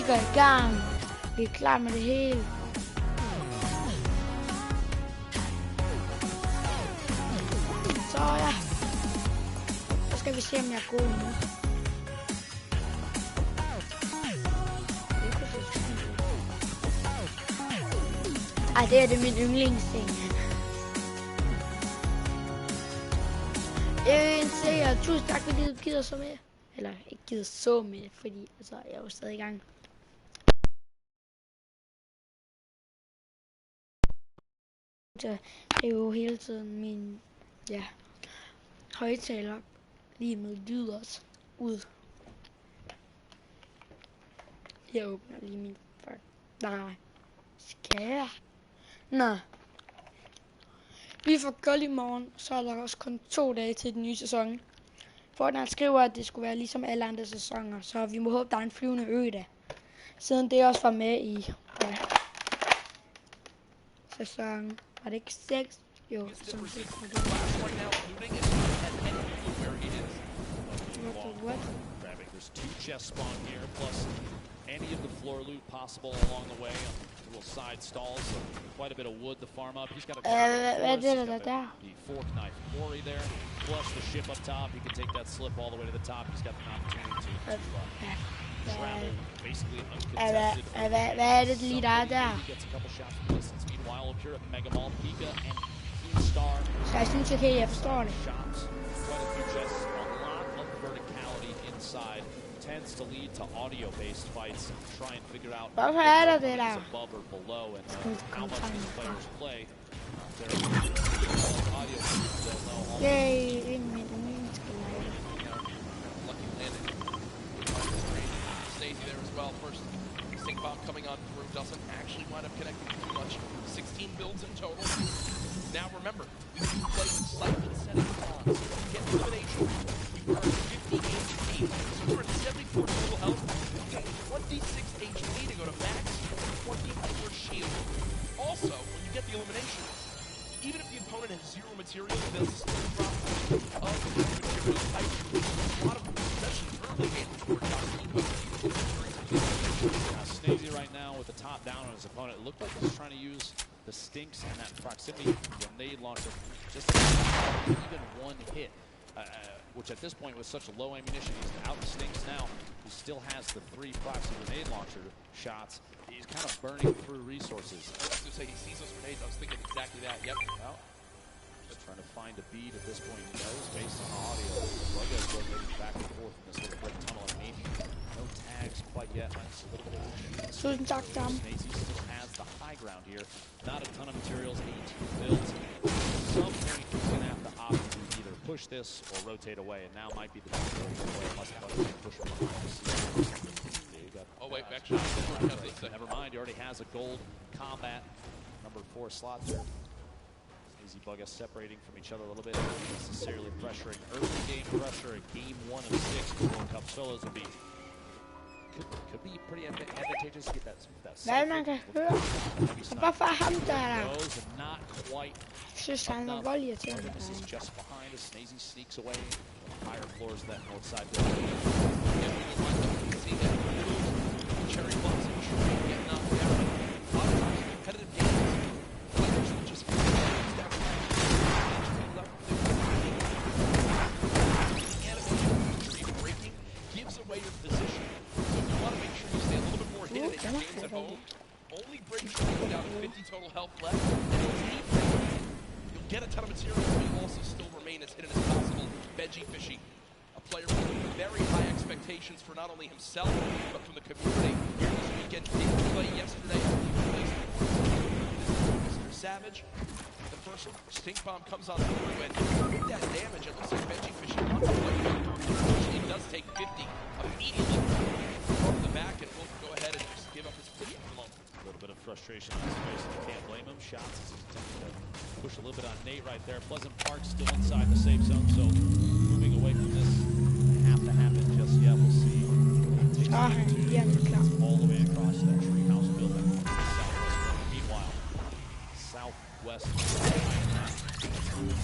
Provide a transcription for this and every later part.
går i gang. Vi er klar med det hele. Så ja. Så skal vi se, om jeg er god nu. Ej, det er min yndlingsting. En seer. Tusind tak, fordi du gider så med. Eller ikke gider så med, fordi altså, jeg er jo stadig i gang. Det er jo hele tiden min højtaler lige med lyd også ud. Jeg åbner lige min fuck. Nej. Skal jeg? Nå. Vi får gold i morgen, så er der også kun 2 dage til den nye sæson. Fortnite skriver, at det skulle være ligesom alle andre sæsoner, så vi må håbe, der er en flyvende ø der. Siden det også var med i sæson, var det ikke 6? Jo, sæson 6 var det. What? There's 2 chests spawn here, plus any of the floor loot possible along the way. Little side stalls, so quite a bit of wood to farm up. He's got a the fork knife quarry there, plus the ship up top. He can take that slip all the way to the top. He's got the opportunity to travel basically uncontested. He gets a couple shots from distance. Meanwhile, up here at Mega Mall, Pika and Keemstar. Shots, quite a few chests, a lot of verticality inside. Tends to lead to audio-based fights. Try and figure out what's above or below and how much these players play. Audio, they'll know all lucky landing. Stacey there as well. First stink bomb coming on through doesn't actually wind up connecting too much. 16 builds in total. Now remember, you play with slightly setting bonds. Get elimination. You earn 50 HP. So you're at 74 total health. You get 26 HP to go to max, 24 shield. Also, when you get the elimination, even if the opponent has 0 material, they'll still drop of the material type. A lot of, especially early game, we're talking about Snazy right now with the top down on his opponent. It looked like he was trying to use the stinks and that proximity grenade launcher just to even one hit. Which at this point was such a low ammunition, he's out the stinks now. He still has the 3 proxy grenade launcher shots. He's kind of burning through resources. I was going to say, he sees those grenades. I was thinking exactly that. Yep. Well, just trying to find a beat at this point. He knows based on audio. Bugga's rotating back and forth in this little red tunnel and maybe no tags quite yet. Nice little bit of Snazy still has the high ground here. Not a ton of materials, 18 builds. At some point, he's going to have to opt to either push this or rotate away, and now might be the time to rotate away unless he push from behind. Oh wait, actually, never mind. He already has a gold combat number 4 slot there. Snazy Bugga separating from each other a little bit, not necessarily pressuring early game pressure at game 1 of 6 World Cup solos would be could be pretty advantageous to get that. Hvad man kan høre? Hvorfor ham der? Not quite. Synes han er voldelig til ham. This is just behind as Snazy sneaks away. Higher floors that north side building. Cherry blossom getting knocked down. A lot of times competitive games, players will just breaking gives away your position. So if you want to make sure you stay a little bit more hidden in your games at home, only break your down to 50 total health left, and you'll get a ton of material, but you'll also still remain as hidden as possible. Veggie Fishy, a player with very high expectations for not only himself, but from the community. Here this weekend, didn't play yesterday. Mr. Savage, the first stink bomb comes on through, and with that damage, it looks like Veggie Fishy actually does take 50 immediately from the back, and will go ahead and just give up his position for long. A little bit of frustration on his face. You can't blame him. Shots as he's attempting to push a little bit on Nate right there. Pleasant Park still inside the safe zone, so moving away from this have to happen just yet. We'll see. All the way across that treehouse building. Meanwhile, southwest.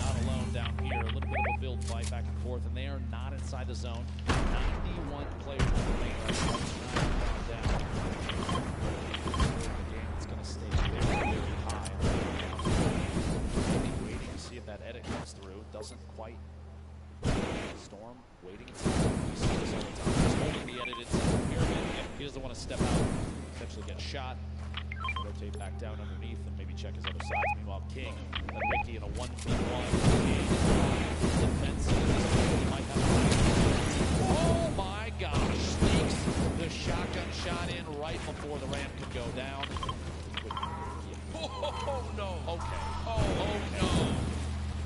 Not alone down here. A little bit of a build fight back and forth, and they are not inside the zone. 91 players remain right now. Down. doesn't want to step out, potentially get shot. Rotate back down underneath and maybe check his other sides. Meanwhile, King and Ricky in a 1v1. Defense. Oh my gosh! Sneaks the shotgun shot in right before the ramp could go down. Oh no! Okay. Oh no!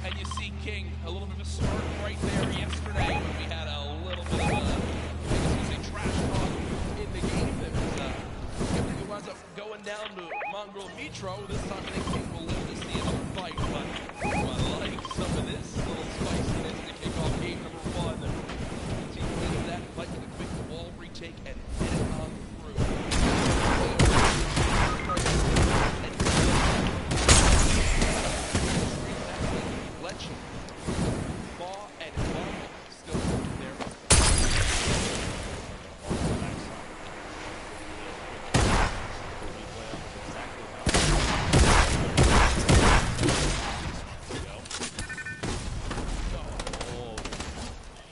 And you see King, a little bit of a smirk right there yesterday when we had a little bit of a trash talk in the game that was it winds up going down to Mongrel Mitro. This time I think King will live to see another fight, but I like some of this little spiciness to kick off game number 1. Team into that fight with a quick wall retake and get it on through. Legend, Law, and Marvel still there.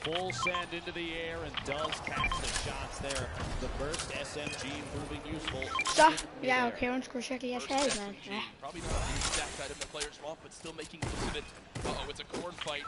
Full send into the air and does catch the shots there. The burst SMG proving useful. Så, ja, okay, undskyld, så kan jeg tage, man. Ja. Probably not the exact item the players want, but still making use of it. Uh-oh, it's a corn fight.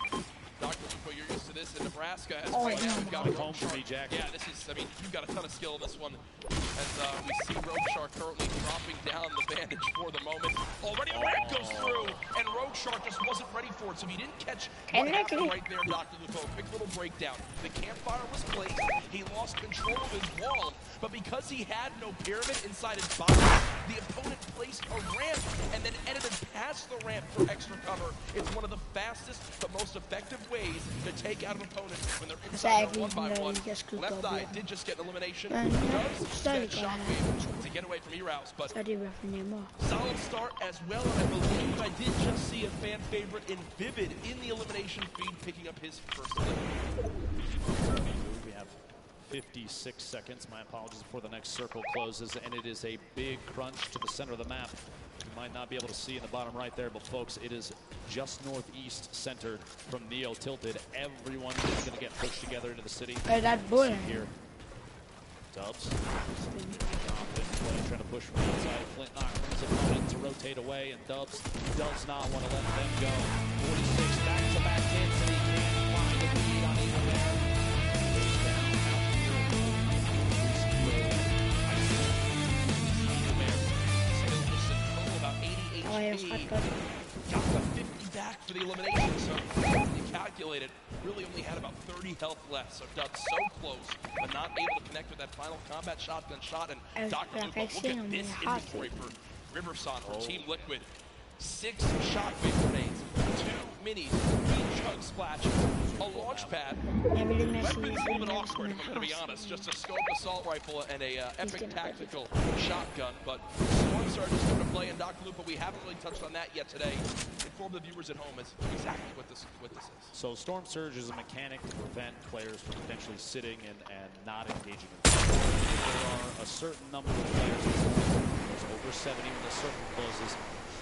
Dr. Lupo, you're used to this in Nebraska. As right now, we've got home for me, Jack. Yeah, this is, I mean, you've got a ton of skill in this one. As we see Rogue Shark currently dropping down the bandage for the moment. Already the ramp goes through, and Rogue Shark just wasn't ready for it, so he didn't catch what happened right there, Dr. Lupo. Quick little breakdown. The campfire was placed. He lost control of his wall, but because he had no pyramid inside his body, the opponent placed a ramp and then edited past the ramp for extra cover. It's one of the fastest but most effective ways to take out an opponent when they're inside their 1-by-1. Left eye did just get an elimination. Does spend shockwave to get away from E-Rouse, but solid start as well. And I believe I did just see a fan favorite in Vivid in the elimination feed picking up his first elimination. We have 56 seconds. My apologies before the next circle closes, and it is a big crunch to the center of the map. You might not be able to see in the bottom right there, but folks, it is just northeast centered from Neo tilted. Everyone is going to get pushed together into the city. Hey, that bullet here. Dubs. Trying to push from the inside. Flint knocks his opponent to rotate away, and Dubs does not want to let them go. 46 back-to-back hits, and he can't find a lead on either there. Got the 50 back for the elimination, so you calculate it, really only had about 30 health left, so Dubs so close, but not able to connect with that final combat shotgun shot, and Dr. Lupo, look at this inventory for Riverson, for Team Liquid. 6 shockwave grenades, 2 minis, 3 chug splashes, a launch pad. Weapon's a little bit awkward, if I'm going to be honest. Just a scope assault rifle and a epic tactical shotgun. But Storm Surge is going to play in Dr. Lupo. We haven't really touched on that yet today. Inform the viewers at home as exactly what this is. So Storm Surge is a mechanic to prevent players from potentially sitting and not engaging in fight. There are a certain number of players, over 70 when the circle closes.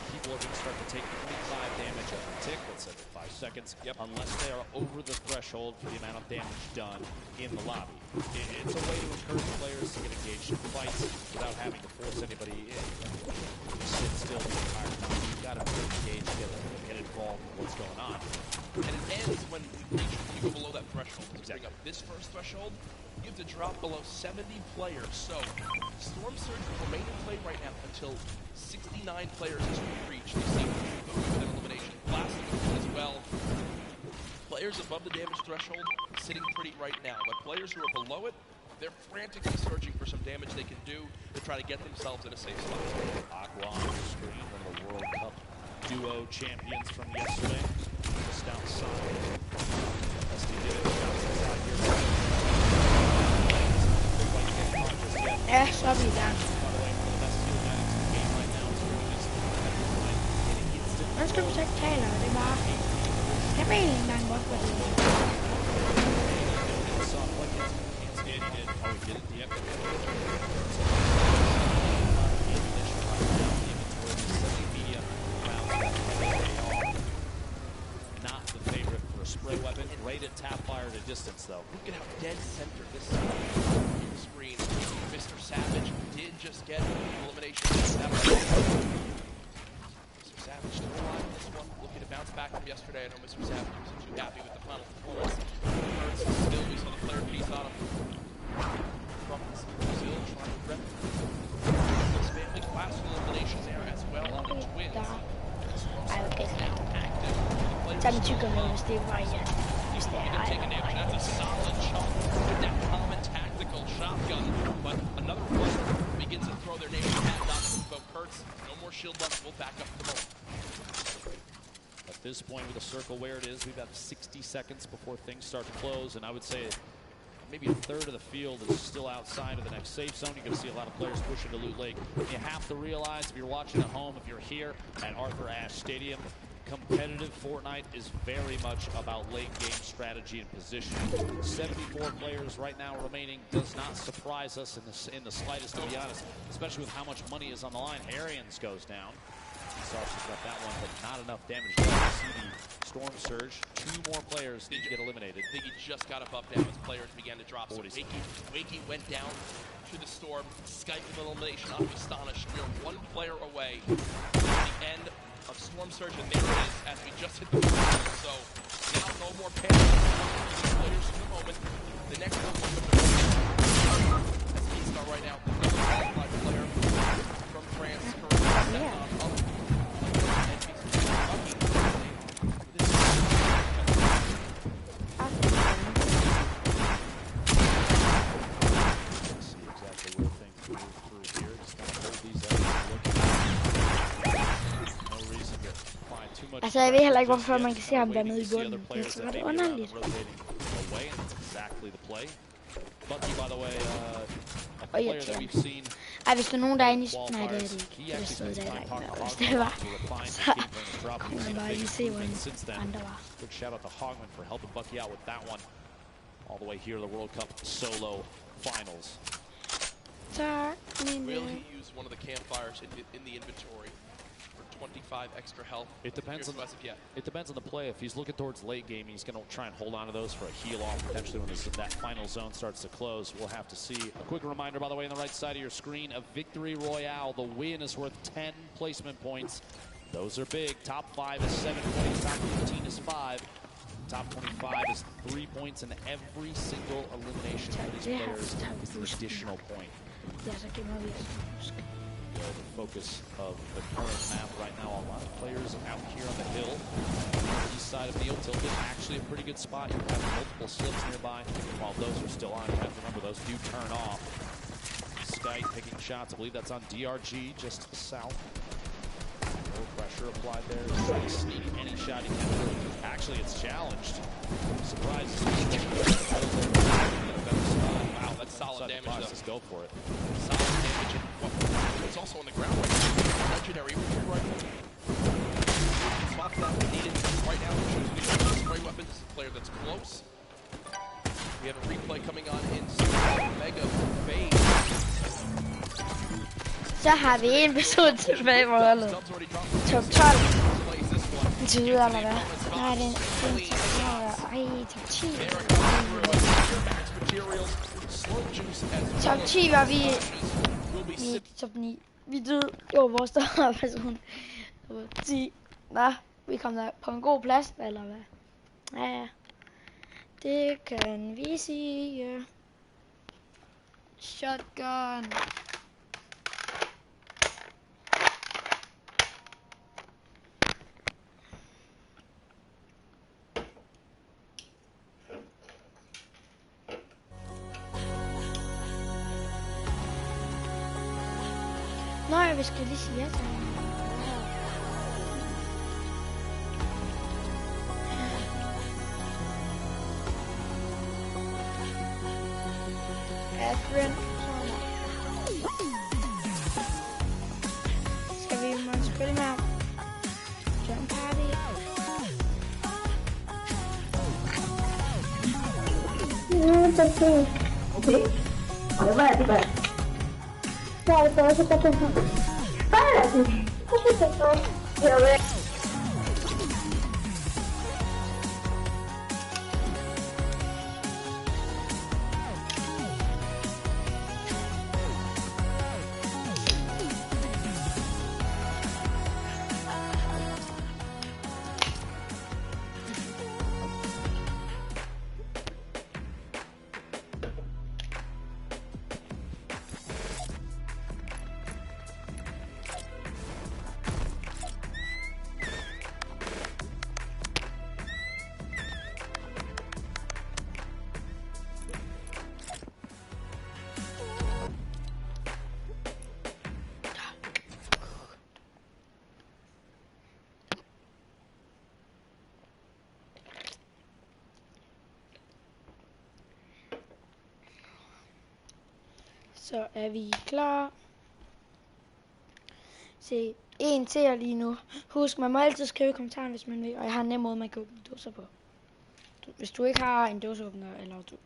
People are going to start to take 25 damage every tick, let's say 5 seconds, unless they are over the threshold for the amount of damage done in the lobby. It's a way to encourage players to get engaged in fights without having to force anybody in. Sit still the entire time. You've got to engage, get involved in what's going on. And it ends when you go below that threshold. To bring up this first threshold, you have to drop below 70 players. So Storm Surge will remain in play right now until 69 players is reached. You see with an elimination. Blasting as well. Players above the damage threshold sitting pretty right now, but players who are below it, they're frantically searching for some damage they can do to try to get themselves in a safe spot. Aqua on the screen, one of the World Cup duo champions from yesterday. Just outside. SD did it. Outside here. Yeah, so I'll be down. Nu skal vi så ikke tale, det er bare... Jeg ved ikke engang godt, hvad det er. Not the favorite for a spray weapon. Great at tap fire at a distance, though. Look at how dead center this screen. Mr. Savage just get elimination. Mr. Savage still alive in this one, looking to bounce back from yesterday. I know Mr. Savage wasn't too happy with the final performance. Hurts still, we saw the flare piece on him. From Brazil, trying to rep this family class elimination there as well on the twins. Tabii çıkamıyoruz diye var ya. İşte That's a solid shot with that common tactical shotgun. But another player begins to throw their name in the hat, knocks both Kurtz. No more shield left, we'll back up the moment. At this point with the circle where it is, we've got 60 seconds before things start to close, and I would say maybe a third of the field is still outside of the next safe zone. You're going to see a lot of players push into Loot Lake. You have to realize, if you're watching at home, if you're here at Arthur Ashe Stadium, competitive Fortnite is very much about late game strategy and position. 74 players right now remaining does not surprise us in the slightest, to be honest, especially with how much money is on the line. Arians goes down. Sarce's got that one, but not enough damage. You see the Storm Surge. 2 more players need to get eliminated. I think he just got a buff down as players began to drop. So Wakey went down to the Storm. Skype with elimination off Astonished. We're 1 player away from the end of Storm Surge, and there it is as we just hit the final. So now no more panic. Players for the moment. The next one was as Keystar right now. The qualified player from France. Altså, jeg ved heller ikke, hvorfor man kan se ham dernede i bunden. Det er så ret underligt. Og irriterende. Ej, hvis der er nogen, der er inde i... Nej, det er det ikke. Det stod der ikke noget. Hvis det var, så kunne man bare lige se, hvor andre var. Big shout out to Hogman for helping Bucky out with that one. All the way here to the World Cup solo finals. Tak, min... Will he use one of the campfires in the inventory? 25 extra health. It depends on the play. If he's looking towards late game, he's going to try and hold on to those for a heal off potentially when that final zone starts to close. We'll have to see. A quick reminder, by the way, on the right side of your screen, a victory royale. The win is worth 10 placement points. Those are big. Top 5 is 7 points. Top 15 is 5. Top 25 is 3 points, and every single elimination of these players is an additional point. The focus of the current map right now. A lot of players out here on the hill. East side of Neil Tilted, actually a pretty good spot. You have multiple slips nearby. While those are still on, you have to remember those do turn off. Sky picking shots. I believe that's on DRG, just to the south. No pressure applied there. He's trying to sneak any shot he can. Actually, it's challenged. Surprise. Wow, that's solid damage. Let's go for it. Solid damage. It's also on the ground right now. Legendary right now. Spot that needed right now. Spray weapons. Player that's close. We have a replay coming on in Mega Phase. Så har vi en person tilbage på holdet. Top 12. Til videre, eller hvad? Nej, det er en top 10. Top 10 var vi i top 9. Vi døde. Det var vores større person. 10. Nå, vi kom der på en god plads, eller hvad? Ja, det kan vi sige. Shotgun. Nå, vi skal lige sige ja til ham. Adrian. Skal vi måtte spille med ham? Jump party. Okay. Det var det bare. Claro, todo eso está pensando. ¡Párate! ¿Qué es eso? Quiero ver. Så er vi klar. Se, en til jer lige nu. Husk, man må altid skrive i kommentaren, hvis man vil. Og jeg har en nem måde, man kan åbne dåser på. Hvis du ikke har en dåseåbner, eller det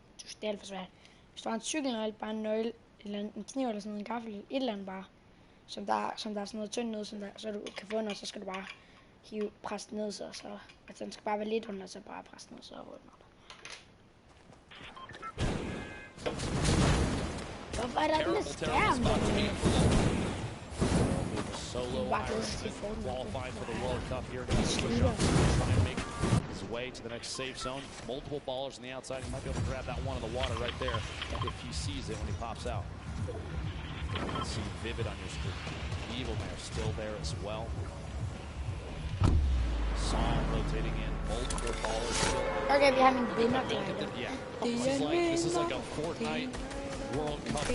er alt for svært. Hvis du har en cykel, eller bare en nøgle, eller en kniv, eller sådan noget, en gaffel, et eller andet bare. Som der er sådan noget tyndt noget, så du kan få noget, så skal du bare presse den ned, så altså den skal bare være lidt under, så bare presse den ned, så åbner den. Hvorfor er der den der skærm? Solo qualifying for the World Cup here to try and make his way to the next safe zone. Multiple ballers on the outside. He might be able to grab that one in the water right there if he sees it when he pops out. You can see Vivid on your screen. Evil Mare still there as well. Song rotating in. Multiple ballers still. Okay, vi har en vinder. Yeah. This is like a Fortnite World Cup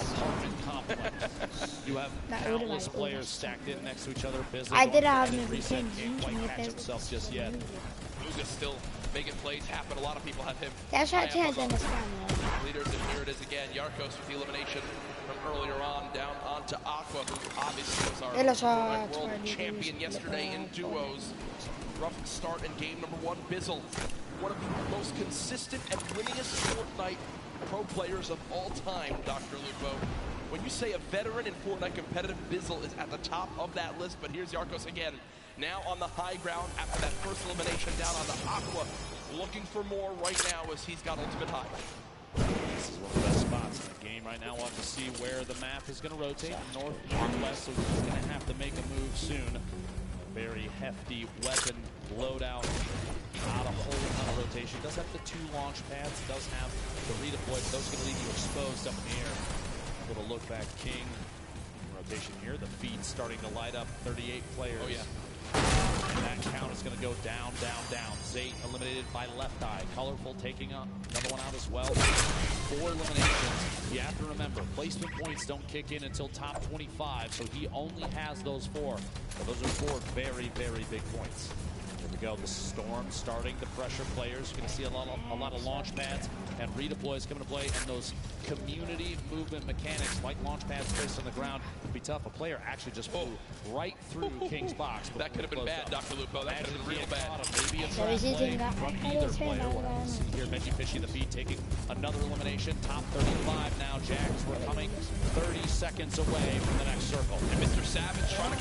apartment complex. You have countless players stacked in next to each other. I did have an reset. Can't quite catch himself just yet. Luga's still making plays happen. A lot of people have him. Leaders, and here it is again. Yarkos with the elimination from earlier on, down onto Aqua, who obviously was our world champion yesterday in duos. Rough start in game number 1. Bizzle, one of the most consistent and winningest Fortnite pro players of all time, Dr. Lupo. When you say a veteran in Fortnite competitive, Bizzle is at the top of that list, but here's Yarkos again. Now on the high ground after that first elimination down on the Aqua, looking for more right now as he's got ultimate high. This is one of the best spots in the game right now. We'll have to see where the map is going to rotate, north, northwest, so he's going to have to make a move soon. Very hefty weapon loadout. Not a whole ton of rotation. Does have the 2 launch pads. Does have the redeploy. Those are going to leave you exposed up in the air. Little look back, King. Rotation here. The feed starting to light up. 38 players. Oh yeah. And that count is going to go down, down, down. Zate eliminated by Left Eye. Colorful taking another one out as well. 4 eliminations. You have to remember, placement points don't kick in until top 25, so he only has those 4. But those are 4 very, very big points. Here we go. The Storm starting to pressure players. You're going to see a lot of launch pads and redeploys coming to play, and those community movement mechanics like launch pads placed on the ground would be tough. A player actually just flew right through King's box. That could have been bad, Dr. Lupo. That could have been real bad. Maybe a trap play from either player. We'll see here Benji Fishy the feed taking another elimination. Top 35 now. Jags, we're coming 30 seconds away from the next circle. And Mr. Savage trying to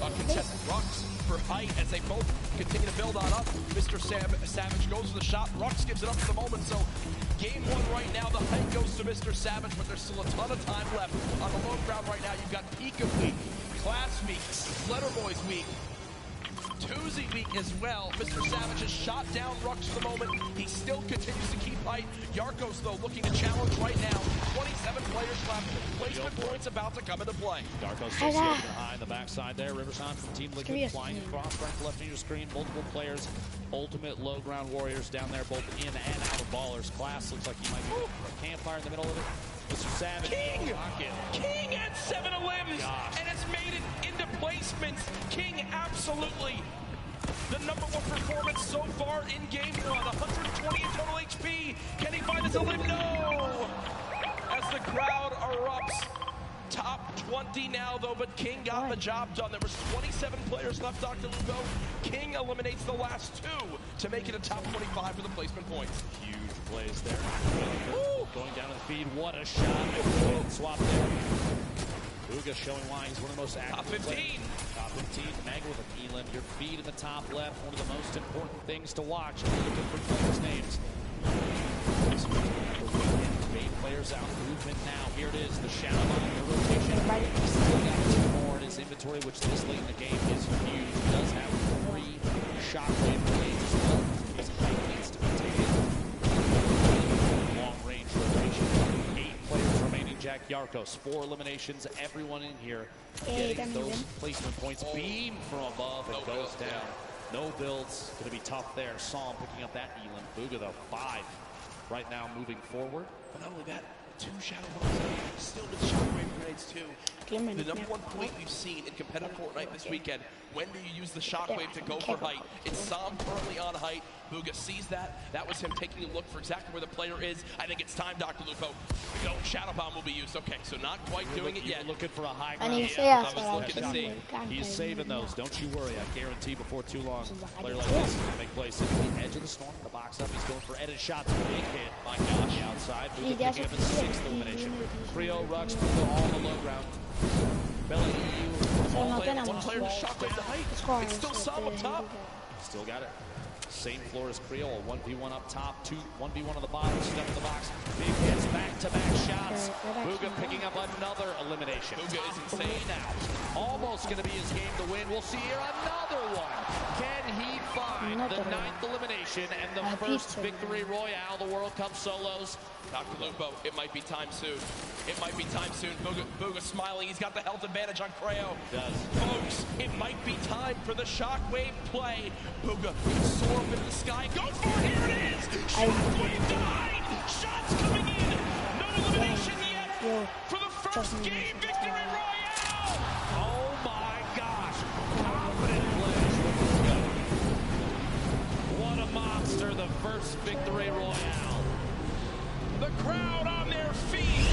contest Rux for height as they both continue to build on up. Mr. Savage goes to the shot. Rux gives it up for the moment, so game 1 right now, the height goes to Mr. Savage, but there's still a ton of time left. On the low ground right now, you've got Pika week, Class week, Letter Boys week, Tuesday week as well. Mr. Savage has shot down Rux for the moment. He still continues to keep height. Yarkos, though, looking to challenge right now. 27 players left. Placement points about to come into play. Darko's still smoking high in the backside there. Riverside from Team Liquid flying across right to left of your screen. Multiple players. Ultimate low ground warriors down there, both in and out of ballers. Class looks like he might be a campfire in the middle of it. Mr. Savage. King at 7 limbs and has made it into placements. King absolutely the #1 performance so far in game 1. 120 in total HP. Can he find his limb? No! As the crowd erupts. Top 20 now, though, but King got the job done. There was 27 players left, Dr. Lugo. King eliminates the last 2 to make it a top 25 for the placement points. Huge plays there. Going down to the feed. What a shot. Swap there. Uga showing why he's one of the most active. Top 15. Top 15. Mega with an elim. Your feed in the top left. One of the most important things to watch. If you're looking for players' names. 8 players out. Movement now. Here it is. The shadow line. The rotation. He's still got 2 more in his inventory, which this late in the game is huge. He does have 3 shockwave grenades as well. His height needs to be taken. Long range rotation. 8 players remaining. Jack Yarkos. 4 eliminations. Everyone in here getting those placement points. Beam from above and goes down. No builds. Going to be tough there. Psalm picking up that elim. Booga though 5 right now moving forward. But not only that, 2 shadow bombs, still with shockwave grenades too. The #1 point we've seen in competitive Fortnite this weekend. When do you use the shockwave to go for height? It's Psalm currently on height. Bugha sees that. That was him taking a look for exactly where the player is. I think it's time, Dr. Lupo. No, Shadow Bomb will be used. Okay, so not quite doing it yet. Looking for a high And ground. he's I was looking to see. He's saving those. Don't you worry. I guarantee before too long, a player like this is going to make plays. Sitting at the edge of the storm, the box up. He's going for Edit shots. Big hit. My gosh, outside. Bugha picking up his 6th elimination. Creo, Rux, Bugha all on the low ground. Belly, one player to shockwave the height. It's still Sam up top. Still got it. Same floor as Creo, 1v1 up top, 1v1 on the bottom, step in the box. Big hits, back-to-back shots. Bugha picking up another elimination. Bugha is insane now. Almost going to be his game to win. We'll see here another one. Can he find the 9th elimination and the first victory royale, the World Cup solos? Dr. Lupo, it might be time soon. It might be time soon. Bugha smiling. He's got the health advantage on Creo. Folks, it might be time for the shockwave play. Bugha can soar up into the sky. Go for it. Here it is. Shockwave died. Shots coming in. No elimination yet for the first game victory royale. Oh my gosh. Confident play. What a monster. The first victory royale. The crowd on their feet.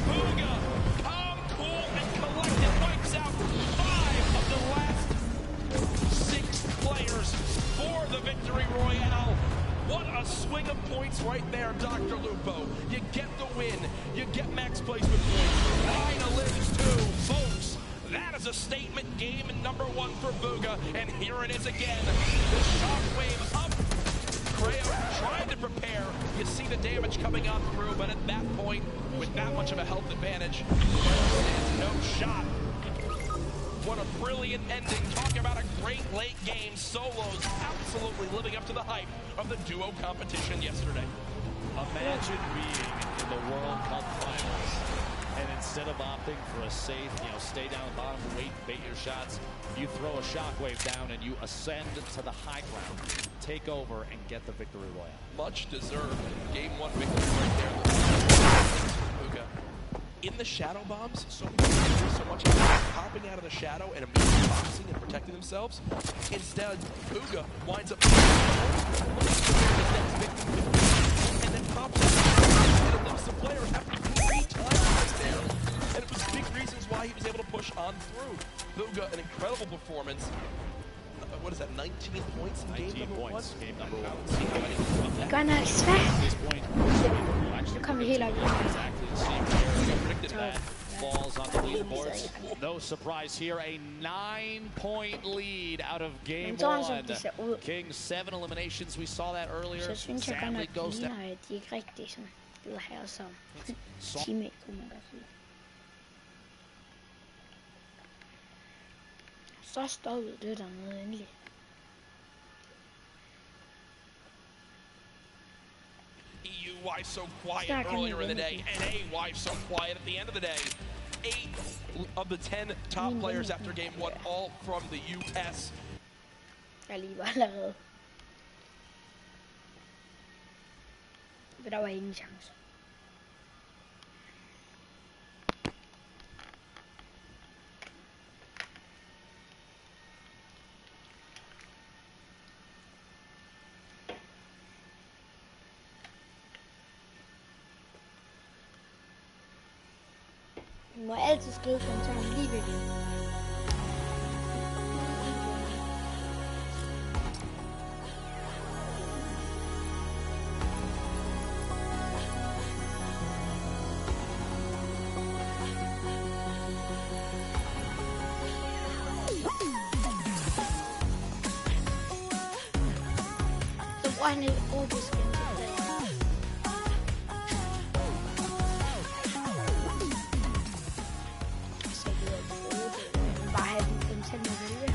Bugha, calm, cool, and collected, wipes out 5 of the last 6 players for the victory royale. What a swing of points right there, Dr. Lupo. You get the win. You get max placement points. Ina lives too. Folks, that is a statement game number 1 for Bugha. And here it is again. The shockwave up. Creo trying to prepare. You see the damage coming on through, but at that point, with that much of a health advantage, there's no shot. What a brilliant ending. Talk about a great late game. Solos absolutely living up to the hype of the duo competition yesterday. Imagine being in the World Cup finals, and instead of opting for a safe, stay down the bottom, wait, bait your shots, you throw a shockwave down and you ascend to the high ground, take over, and get the victory royale. Much deserved. Game 1 victory right there. Bugha. In the shadow bombs, so much popping out of the shadow and immediately boxing and protecting themselves. Instead, Bugha winds up and then pops up and eludes the player after 3 times right there. And it was big reasons why he was able to push on through. Bugha, an incredible performance. What is that, 19 points in game number 1? Game number 1. See how many of that. Gonna At this point, Nu kommer vi hela exactly the same player predicted that falls on the leaderboards. No surprise here, a 9-point lead out of game 1. King 7 eliminations, we saw that earlier. Så synes jeg godt Sadly nok, goes down. at de ikke rigtig sådan gider have som teammate, kunne man godt sige. Så stoppede det dernede endelig. EU, why so quiet earlier in the day? NA, why so quiet at the end of the day? 8 of the 10 top players after game 1, all from the US. Jeg lige var allerede. Men der var ingen chance. Du må altid skrive kommentaren lige ved det. Så bruger han et overbeskin til det.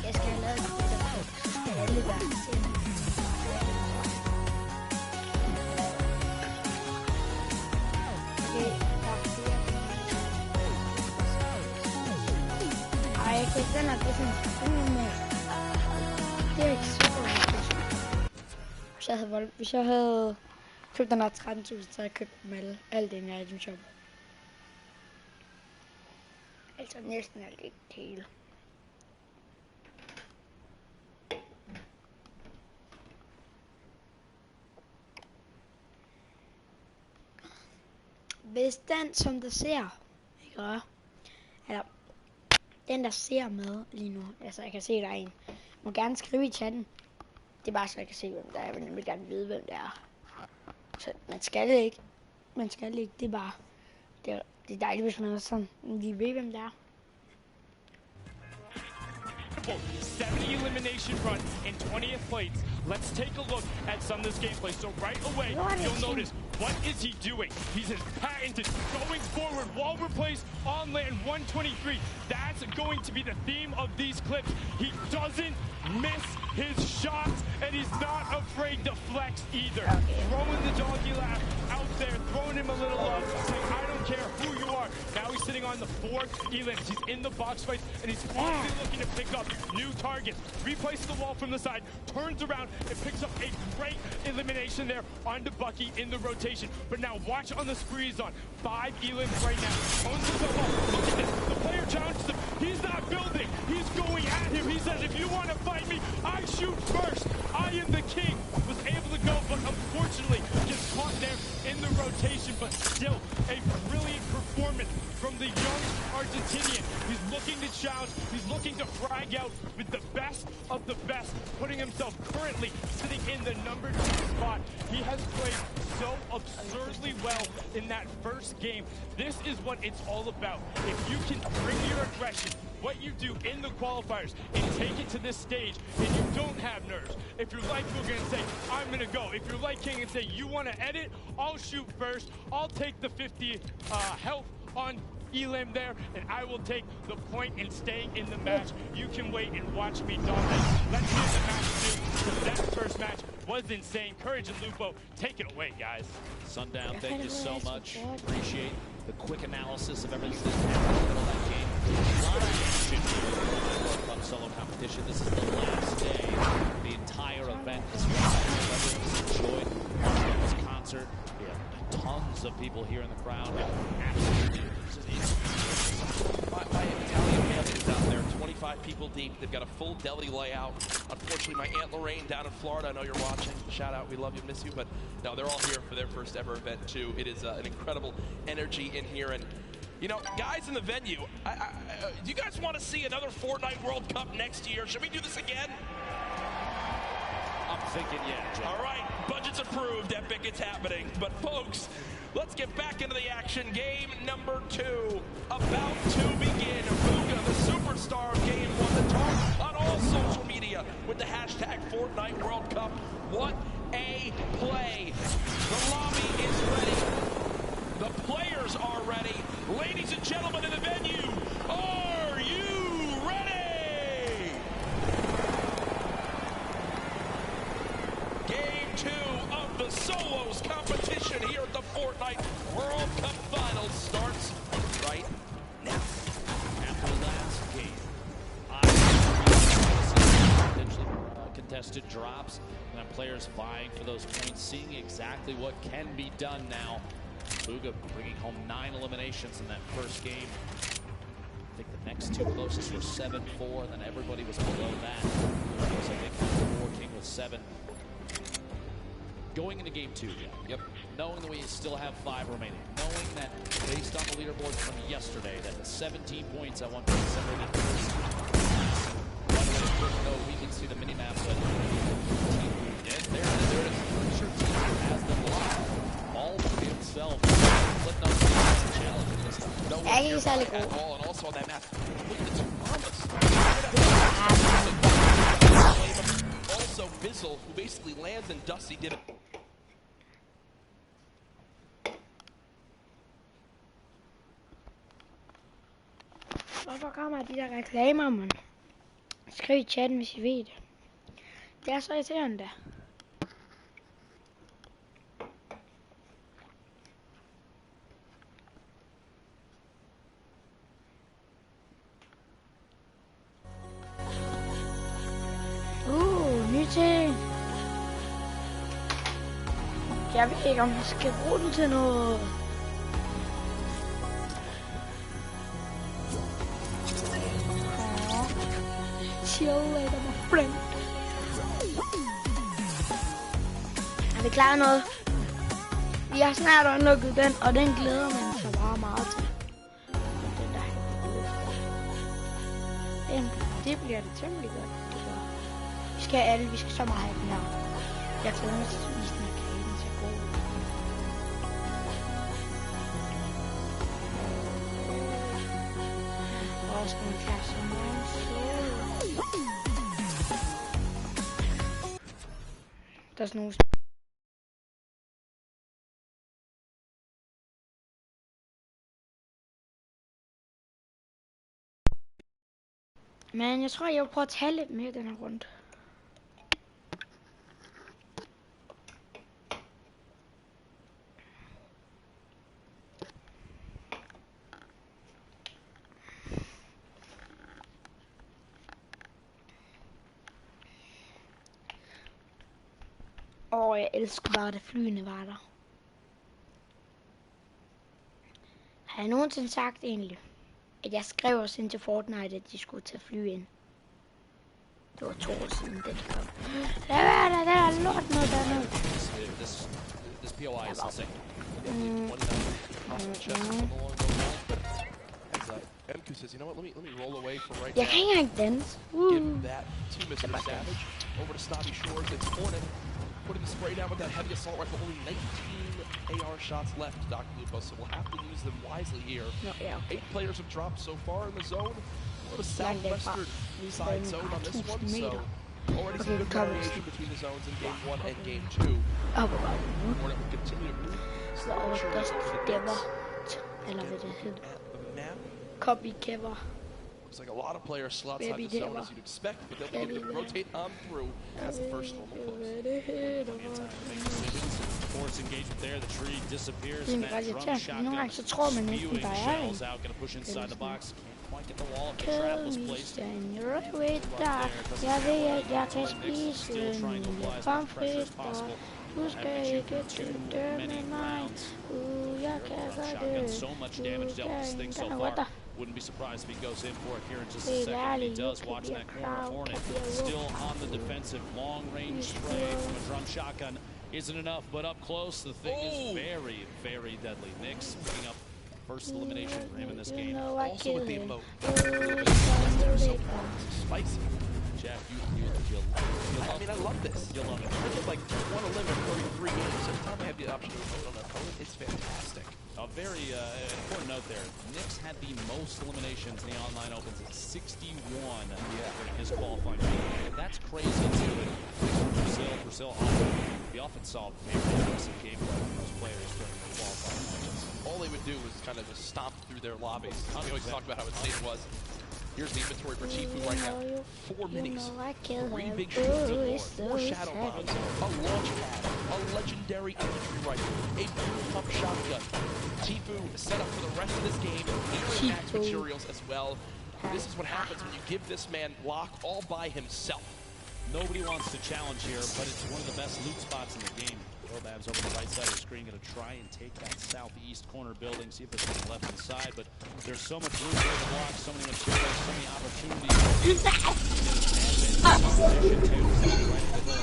Jeg skal have lavet det der, så skal alle være til. Okay, der er flere. Ej, jeg kan ikke den her, det er sådan, det er ikke super godt. Hvis jeg havde købt den her 13.000, så havde jeg købt dem alt det, jeg i den shop. Altså næsten alt, ikke det hele. Hvis den, som der ser, ikke? Eller den, der ser med lige nu, altså jeg kan se, der er en, må gerne skrive i chatten. Det er bare så, jeg kan se, hvem der er. Jeg vil nemlig gerne vide, hvem det er. Så man skal ikke. Det er bare, det er dejligt, hvis man er sådan, lige ved, hvem det er. 70 elimination run in 20th place. Let's take a look at some of this gameplay. So right away, you'll notice, what is he doing? He's patented going forward, wall replace on land 123. That's going to be the theme of these clips. He doesn't miss his shots, and he's not afraid to flex either. Throwing the doggy laugh out there, throwing him a little love, saying, I don't care who you are. Now he's sitting on the 4 elims. He's in the box fight, and he's constantly looking to pick up new targets. Replaces the wall from the side, turns around, and picks up a great elimination there onto Bucky in the rotation. But now watch on the spree he's on. 5 elims right now. Owns himself up. Look at this. The player challenges him. He's not building. He's going at him. He says, if you want to fight me, I shoot first. I am the king. Was able to go, but unfortunately gets caught there in the rotation. But still, a brilliant performance from the young Argentinian. He's looking to challenge. He's looking to frag out with the best of the best, putting himself currently sitting in the number 2 spot. He has played so absurdly well in that first game. This is what it's all about. If you can bring your aggression, what you do in the qualifiers, and take it to this stage, and you don't have nerves. If you're like Booger and say, I'm going to go. If you're like King and say, you want to edit, I'll shoot first. I'll take the 50 health on Elim there, and I will take the point in staying in the match. You can wait and watch me dominate. Let's get the match too, because that first match was insane. Courage and Lupo, take it away, guys. Sundown, thank you so much. Appreciate the quick analysis of everything that happened in the middle of that game. A lot of action here in the World Cup solo competition. This is the last day. The entire event is well. Everyone's enjoyed this concert. We have tons of people here in the crowd. Absolutely. My Italian family is out there, 25 people deep. They've got a full deli layout. Unfortunately, my Aunt Lorraine down in Florida, I know you're watching. Shout out, we love you, miss you. But no, they're all here for their first ever event too. It is an incredible energy in here. And you know, guys in the venue, do you guys want to see another Fortnite World Cup next year? Should we do this again? I'm thinking, yeah, Jim. All right, budget's approved, Epic, it's happening. But folks, let's get back into the action. Game number 2 about to begin. Booga, the superstar of Game 1, the talk on all social media with the hashtag Fortnite World Cup. What a play. The lobby is ready. The players are ready. Ladies and gentlemen in the venue, are you ready? Game 2 of the solos competition here at the Fortnite World Cup Finals starts right now. After the last game, potentially contested drops, and players vying for those points, seeing exactly what can be done now. Booga bringing home 9 eliminations in that first game. I think the next 2 closest were 7-4, and then everybody was below that. So I think 4 King with 7. Going into game 2, yep. Knowing that we still have 5 remaining, knowing that based on the leaderboard from yesterday, that the 17 points at one point separated. By the way, no, we can see the mini map, but there it is. Pretty sure team has them locked. All for himself. Putting up the challenge this time. No one here at all, and also on that map. Look at the two mamas. Also, Bizzle, who basically lands and Dusty did it. Hvorfor kommer de der reklamer, man? Skriv i chatten, hvis I ved det. Det er så irriterende. Ny ting. Jeg ved ikke, om jeg skal bruge den til noget. Chill later, my friend. Har vi klaret noget? Vi har snart unlukket den, og den glæder man sig bare meget til. Den der det bliver det temmelig godt. Så vi skal alle, vi skal så meget have den her. Jeg glæder mig til at vise den her kage, den ser god ud. Og skal man klare så meget søde. Der er sådan nogle men jeg tror, jeg vil prøve at tage lidt mere den her rundt. Jeg elsker bare, det flyene var der. Har jeg nogensinde sagt egentlig, at jeg skrev også ind til Fortnite, at de skulle tage fly ind? Det var 2 år siden, det kom. Der er lort noget dernede. This POI is insane. MQ says, you know what, let me roll away for right Jeg kan ikke engang danse. Give that to Mr. Savage. Over to Snobby Shores. It's Hornet. Putting the spray down with that heavy assault rifle. Only 19 AR shots left, Dr. Lupo, so we'll have to use them wisely here. No, yeah, okay. 8 players have dropped so far in the zone. We're the southwestern side zone on this one, so already some good variation between the zones in game 1 and game 2. Hornet will continue to move. Eller hvad det hedder. The map. Copy cover. Looks like a lot of players still outside the zone as you'd expect, but they'll be able to rotate on through as the first storm will close. Force engagement there, the tree disappears, Det and er that ret drum irriterende. Nogle gange så tror man næsten, spewing der er shells en. out, gonna push inside the box, can't quite get the wall if the trap was placed. Jeg ved, at jeg kan spise en pomfrit, og du skal ikke dømme mig. Jeg kan gøre det. So much damage dealt with this thing so far. Wouldn't be surprised if he goes in for it here in just a second. And he does, watching that corner. Hornet still on the defensive. Long range spray from a drum shotgun isn't enough, but up close, the thing is very, very deadly. Nix picking up first elimination for him in this game. Also with the emote. Spicy. Jeff, I mean, I love this. You'll love it. I get like 1 eliminate 33 games. Every time I have the option to vote on an opponent, it's fantastic. A very important note there. Nix had the most eliminations in the online opens at 61 during his qualifying. That's crazy too. And Brazil we often saw very aggressive gameplay from those players during the qualifying matches. All they would do was kind of just stomp through their lobbies. We always talk about how insane it was. Here's the inventory for Tifu right now. 4 minis, 3 big shields and more, 4 shadow bombs, a launch pad, a legendary infantry rifle, a pump shotgun. Tifu set up for the rest of this game, even max materials as well. This is what happens when you give this man block all by himself. Nobody wants to challenge here, but it's one of the best loot spots in the game. Robab's over the right side of the screen, going to try and take that southeast corner building, see if there's something left inside, but there's so much room for the block, so many materials, so many opportunities.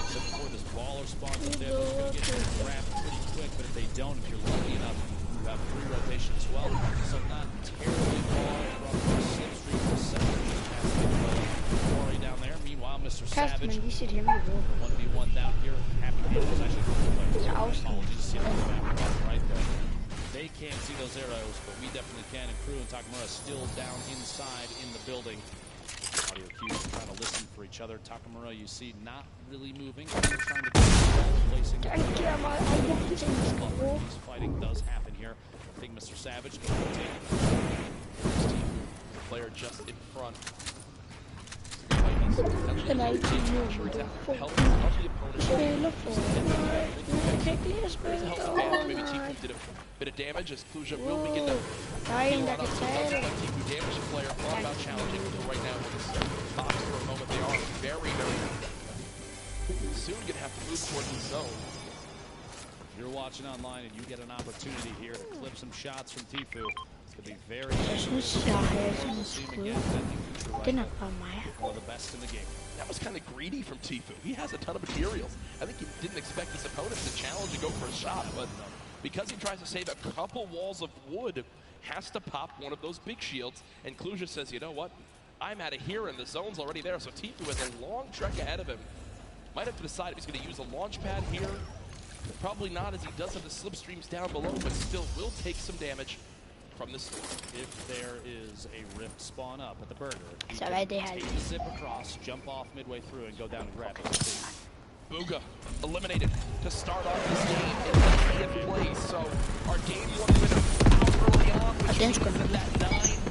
Except before this baller spawns up there, those are going to get grabbed pretty quick, but if they don't, if you're lucky enough, you have 3 rotation as well, so not terribly far from the slipstream for Savage. Down there. Meanwhile, Mr. Savage, 1v1 down here. Happy Hand was actually right there. They can't see those arrows, but we definitely can. And Crew and Takamura still down inside in the building. Audio cues trying to listen for each other. Takamura, you see, not really moving. Trying to placing. He's fighting does happen here. I think Mr. Savage can take it. The player just in front. Maybe Tifu did a bit of damage as Kluja will begin to heal on up. Tifu damaged the player, all about challenging. Right now, with this box for a moment, they are very, very soon going to have to move towards the zone. If you're watching online and you get an opportunity here to clip some shots from Tifu, it's going to be very one of the best in the game. That was kind of greedy from Tifu. He has a ton of materials. I think he didn't expect his opponents to challenge and go for a shot, but because he tries to save a couple walls of wood, has to pop one of those big shields. And Kluja says, you know what? I'm out of here, and the zone's already there. So Tifu has a long trek ahead of him. Might have to decide if he's going to use a launch pad here. Probably not, as he does have the slipstreams down below, but still will take some damage from this. If there is a rift spawn up at the burger, So right they had take a zip across, jump off midway through, and go down and grab it. Booga eliminated to start off this game in 50th place. So our game one winner out early on, which means that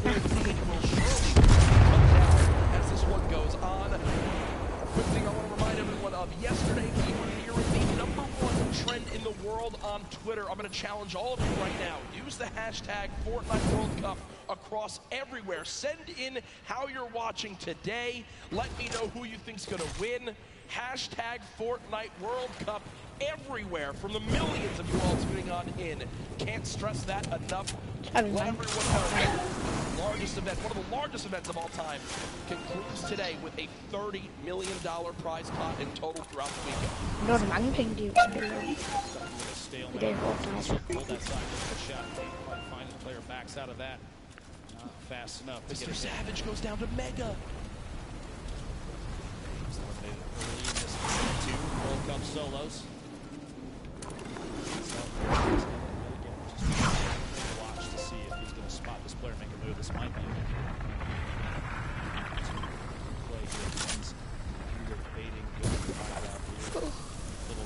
9-13 will surely come down as this one goes on. Quick thing I want to remind everyone of, yesterday we were nearing the #1 trend in the world on Twitter. I'm going to challenge all of you right now. Use the hashtag Fortnite World Cup across everywhere. Send in how you're watching today. Let me know who you think's going to win. Hashtag Fortnite World Cup everywhere from the millions of you all tuning on in. Can't stress that enough. Let everyone know. Largest event, one of the largest events of all time, concludes today with a $30 million prize pot in total throughout the weekend. Det var mange penge, de spiller i det Fortnite. Final player backs out of that. Not fast enough. Mr. Savage goes down to Mega. Two World Cup solos. Watch to see if he's going to spot this player, make a move. This might be play here. Baiting, little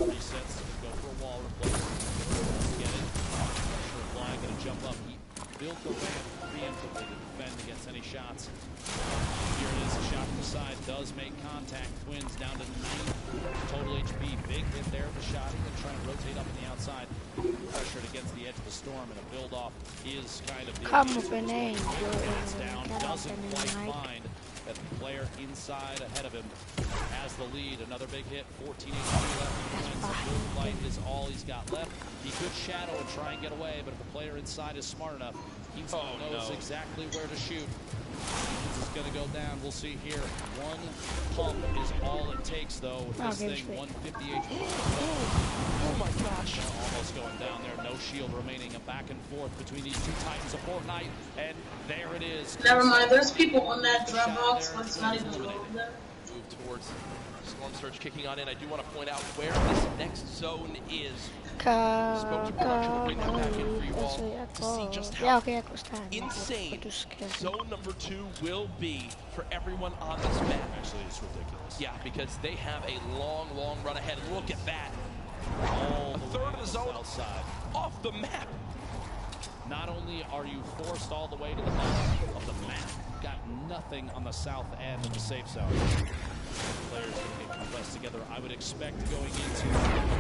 resets. Go for a wall replacement. Get it. Pressure flying, going to jump up. He built the ramp preemptively to defend against any shots. Here it is, a shot from the side, does make contact. Twins down to 9 total HP. Big hit there of the shot. Even trying to rotate up on the outside. Pressured against the edge of the storm, and a build-off is kind of the it's down. Doesn't quite find that the player inside ahead of him has the lead. Another big hit, 14 HP left. Bull fight is all he's got left. He could shadow and try and get away, but if the player inside is smart enough, he knows exactly where to shoot. This is going to go down. We'll see here. One pump is all it takes, though, with this thing. 150 HP. Oh my gosh. Almost going down there. No shield remaining. A back and forth between these two titans of Fortnite. And there it is. Never mind. There's people on that drop box. It's not even over there. Move towards Storm Surge kicking on in. I do want to point out where this next zone is. Spoke to production to bring that back in for you all to see just how insane zone number 2 will be for everyone on this map. Actually, it's ridiculous. Yeah, because they have a long, long run ahead. Look at that. A third of the zone outside off the map. Not only are you forced all the way to the bottom of the map, you've got nothing on the south end of the safe zone. Players get compressed together. I would expect going into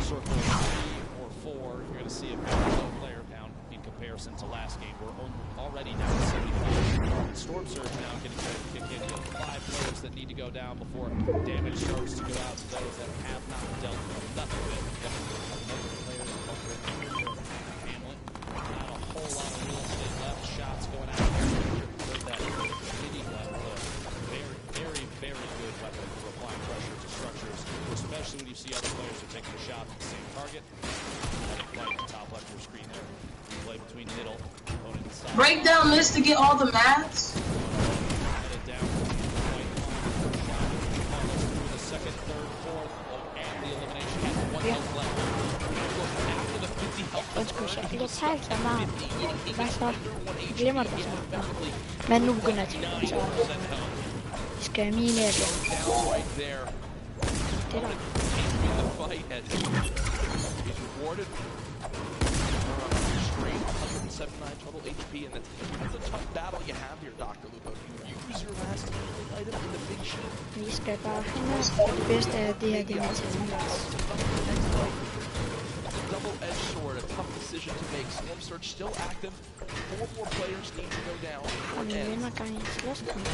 circle 3 or 4, you're going to see a very low player count in comparison to last game. We're already down to 75. Storm Surge now getting ready to kick in. You have 5 players that need to go down before damage starts to go out to those that have not dealt with nothing with. Hamlet, not a whole lot of real estate left. Shots going out. That mini gun, very, very good weapon for applying pressure to structures, especially when you see other players are taking a shot at the same target. Right at the top left of your screen there. You play between middle, opponent inside. Break down this to get all the maths. Headed down, right on, shot, almost through the second, third, fourth, and the elimination has 1 health left. Look, after the 50 health glemmer det bare snart. Men nu begynder jeg at tænke, så skal jeg mine her igen. Det der. Total HP, and that's a tough battle you have here, Dr. Lupo. You use your last item in the big shield. Vi skal bare finde det bedste af det her game til. Double-edged sword, a tough decision to make. Storm Surge still active. 4 more players need to go down. Og vi vinder gang i slåskamp.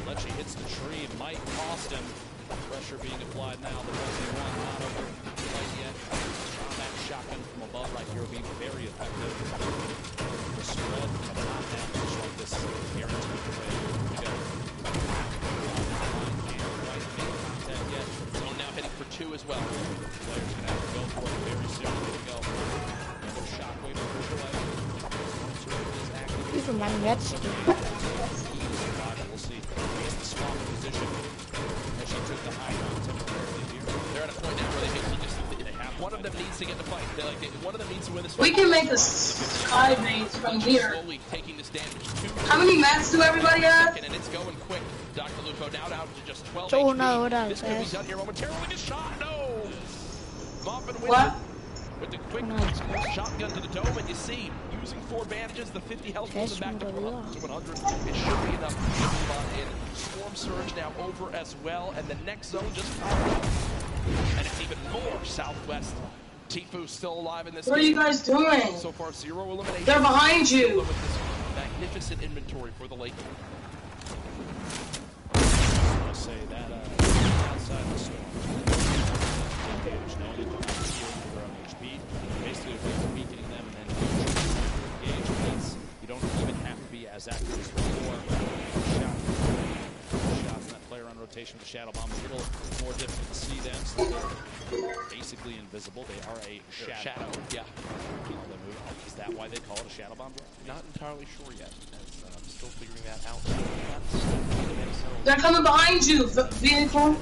Lecce hits the tree, might cost him. Pressure being applied now. The 1v1 not over quite yet. That shotgun from above right here will be very effective. The spread so mange match. We'll see. Here's the spawn position as she took the high ground temporarily here. They're at a point now where they basically just one of them needs to get the fight. One of them needs to win this fight. We can make a sky base from here. Slowly taking this damage. How many mats do everybody have? And it's going quick. Dr. Lupo now down to just 12 200 HP. This could be done here momentarily. A shot, no! Moppin wins What? with the quick shotgun to the dome, and you see, using 4 bandages, the 50 health pulls him back to 100. It should be enough to move on in. Storm Surge now over as well, and the next zone just popped up. And it's even more southwest. Tifu's still alive in this What are you guys doing? So far, 0 elimination. They're behind you. With this magnificent inventory for the late. I'll say that outside the storm. HP. Basically, if you're weakening them and then engage means you don't even have to be as active as before. Shots in that player on rotation with Shadow Bomb. A little more difficult to see them, so they're basically invisible. They are a shadow. Yeah. Is that why they call it a Shadow Bomb? Not entirely sure yet. I'm still figuring that out. They're coming behind you, vehicle.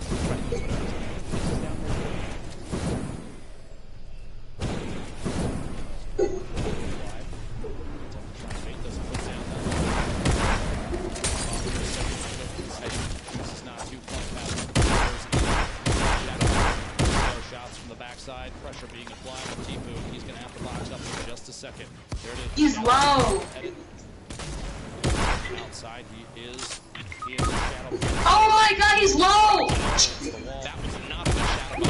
Side pressure being applied on Tifu. He's going to have to box up in just a second. There it is. He's low. Outside, he is in the shadow. Oh my God, he's low. That was not a shadow.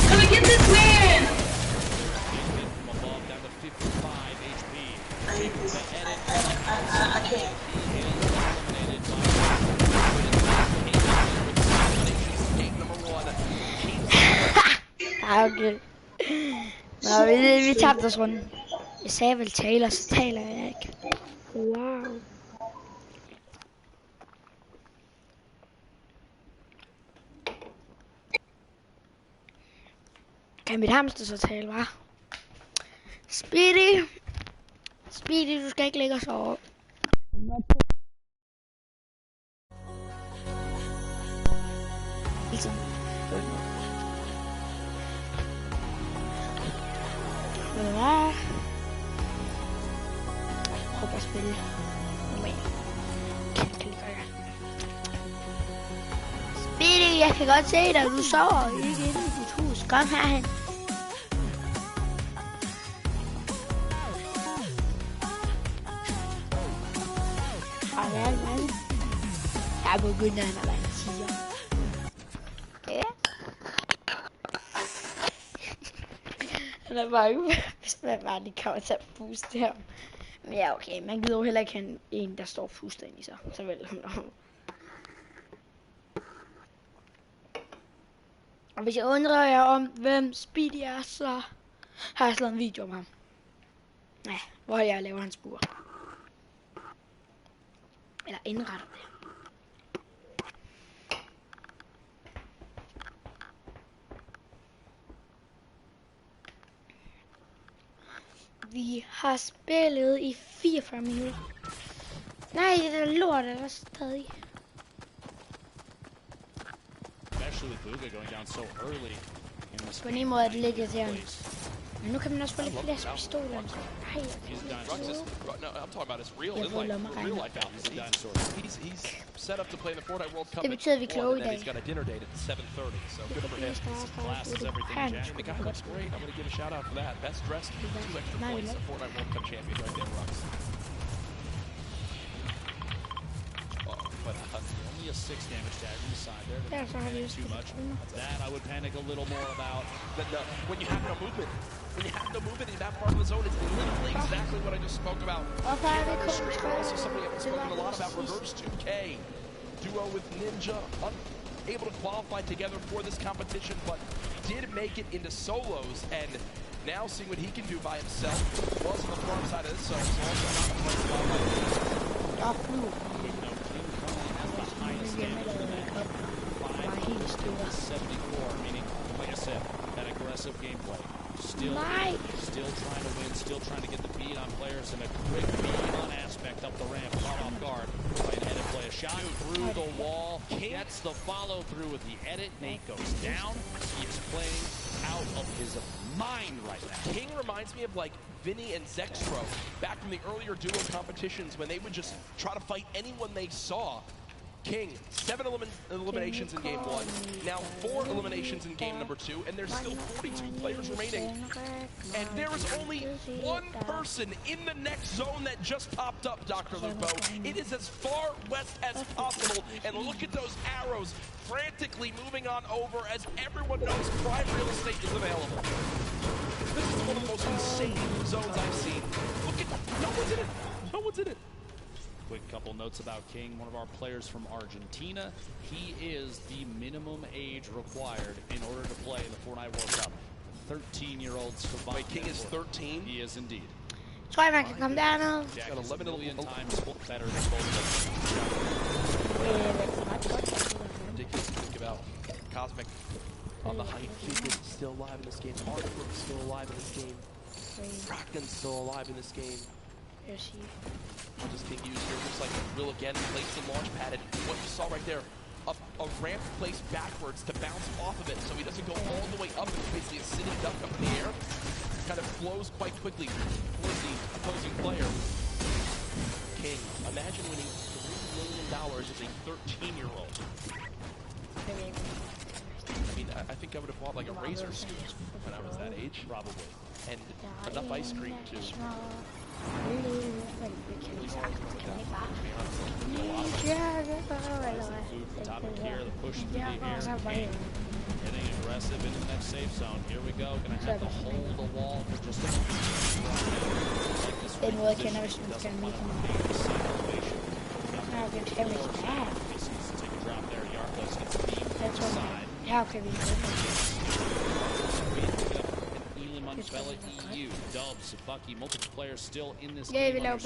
Can we get this man? From above down to 55 HP. I can't. He is eliminated Game number 1. Okay. Nå, vi tabte os runden. Jeg sagde vel taler, så taler jeg ikke. Wow. Kan mit hamster så tale, hva'? Speedy! Speedy, du skal ikke ligge og sove. Ja. Prøv at spille. Normalt. Kan gøre det. Speedy, jeg kan godt se dig. Du sover ikke inde i dit hus. Kom herhen. Farvel, jeg begynder at være en tiger. Okay. Han er bange, hvis man bare lige kommer til at puste ham. Men ja, okay, man gider jo heller ikke have en, der står og puster ind i sig. Så vel. Og hvis jeg undrer jer om, hvem Speedy er, så har jeg slået en video om ham. Ja, hvor jeg laver hans bur. Eller indretter det. Vi har spillet i 44 minutter. Nej, det er lort, der er stadig. På en måde er det lidt irriterende. Men nu kan man også få lidt flere pistoler. Nej, det betyder, at vi er kloge i dag. Only a 6 damage tag on the side there. Too much. That I would panic a little more about. When you have no movement. When you have no movement in that part of the zone, it's literally exactly what I just spoke about. Also something I've spoken a lot about, Reverse 2K. Duo with Ninja, unable to qualify together for this competition, but did make it into solos, and now seeing what he can do by himself. Was on the farm side of this zone, so also not a place Still 74, meaning, like I said, that aggressive gameplay. Still trying to win, still trying to get the beat on players and a quick beat on aspect up the ramp, caught off guard. By an edit play, a shot through the wall. Gets the follow through with the edit. Nate goes down. He is playing out of his mind right now. King reminds me of like Vinny and Zextro back from the earlier duo competitions when they would just try to fight anyone they saw. King, 7 eliminations in game 1, now 4 eliminations in game number 2, and there's still 42 players remaining. And there is only one person in the next zone that just popped up, Dr. Lupo. It is as far west as possible, and look at those arrows frantically moving on over as everyone knows prime real estate is available. This is one of the most insane zones I've seen. Look at, no one's in it, no one's in it. Quick couple notes about King, one of our players from Argentina. He is the minimum age required in order to play the Fortnite World Cup. 13-year-olds combined. Wait, King is 13? He is indeed. Try man can come down now. Jack is 11 million times better than both Ridiculous to think about. Cosmic on the height. Vivid still alive in this game. Hardbrook still alive in this game. Kraken's still alive in this game. What does King use here? Looks like will again place the launch pad, and what you saw right there, a ramp placed backwards to bounce off of it so he doesn't go all the way up. It's basically a sitting duck up in the air. Kind of flows quite quickly towards the opposing player. King, imagine winning $3 million as a 13-year-old. I mean, I think I would have bought like a razor scooter when I was that age, probably. And enough ice cream to... Top of here, the push through the air. Getting aggressive into the next safe zone. Here we go. Gonna have to hold the wall for just a moment. Take a drop there. Yarkos gets beamed inside. How can we do Bella EU, Dubs, Bucky, multiple players still in this game. Taking 29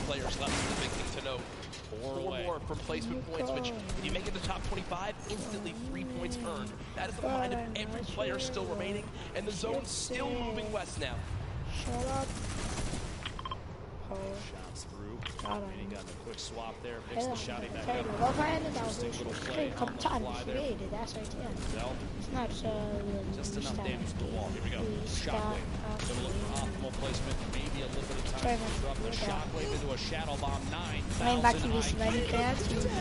players left is the big thing to note. 4 more from placement points, which if you make it to top 25, instantly 3 points earned. That is the mind of every player still remaining, and the zone's still moving west now. Shut up. Shots through. He got the quick swap there. Picks the shotty back up. Interesting little play on the fly there. Just enough damage to the wall. Here we go. Shockwave. Gonna look for optimal placement. Maybe a little bit of time to drop the shockwave into a shadow bomb. 9,000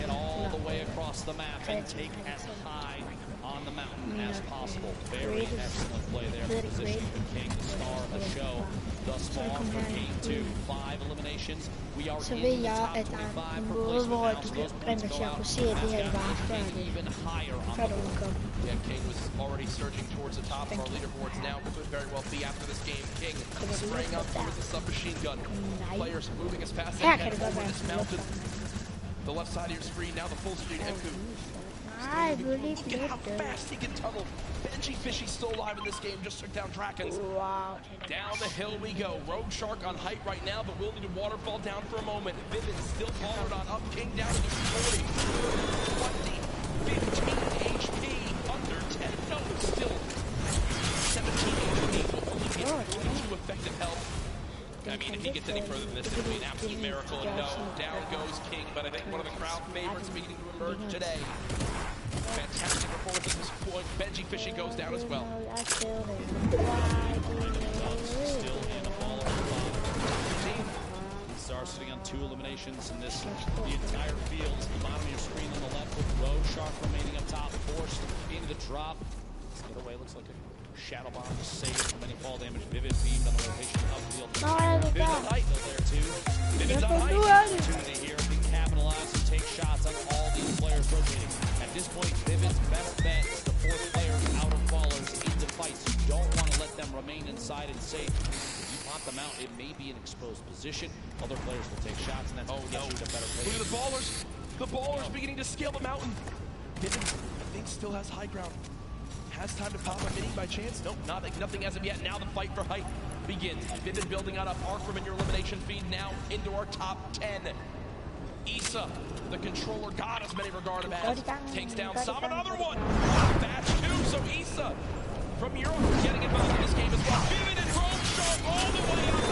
get all the way across the map and take as high on the mountain as possible. Very excellent play there. Position for King, the star of the show. Thus far for game 2, 5 eliminations. We are in the top 25 for placement now, so those points go out. Even higher on the board. Yeah, King was already surging towards the top of our leaderboards now. Could very well be after this game. King spraying up with the submachine gun. Players moving as fast as they can over this mountain. The left side of your screen, now the full screen. Enku. Look at how fast he can tunnel. Benji Fishy still alive in this game, just took down Drakens. Wow. Down the hill we go. Rogue Shark on height right now, but will need to waterfall down for a moment. Vivid still followed on up. King down to 40. 20, 15 HP, under 10. No, still 17 HP. Will only get 42 effective health. I mean, if he gets any further than this, it would be an absolute miracle. And no, down goes King, but I think one of the crowd favorites beginning to emerge today. Fantastic performance at this point. Benji Fishy goes down as well. Still in all of the Star sitting on 2 eliminations in this. The entire field is at the bottom of your screen on the left with Rogue Shark remaining up top, forced into the drop. Let's get away. Looks like a shadow bomb to save from any fall damage. Vivid beamed on the rotation upfield. Vivid on height there too. Vivid's on height. Opportunity here to capitalize and take shots on all these players rotating. At this point, Vivid's better bet is the 4th player out of fallers into fights. You don't want to let them remain inside and safe. If you pop them out, it may be an exposed position. Other players will take shots, and that's a better play. Look at the ballers. The ballers beginning to scale the mountain. Vivid, I think, still has high ground. Has time to pop a mini by chance? Nope, nothing as of yet. Now the fight for height begins. Vivid building on up. Arkham in your elimination feed now into our top 10. Issa, the controller god as many regard him as, takes down some. Another one! Batch 2, so Issa from Europe getting involved in this game as well. Vivid and Rogue Shark all the way up.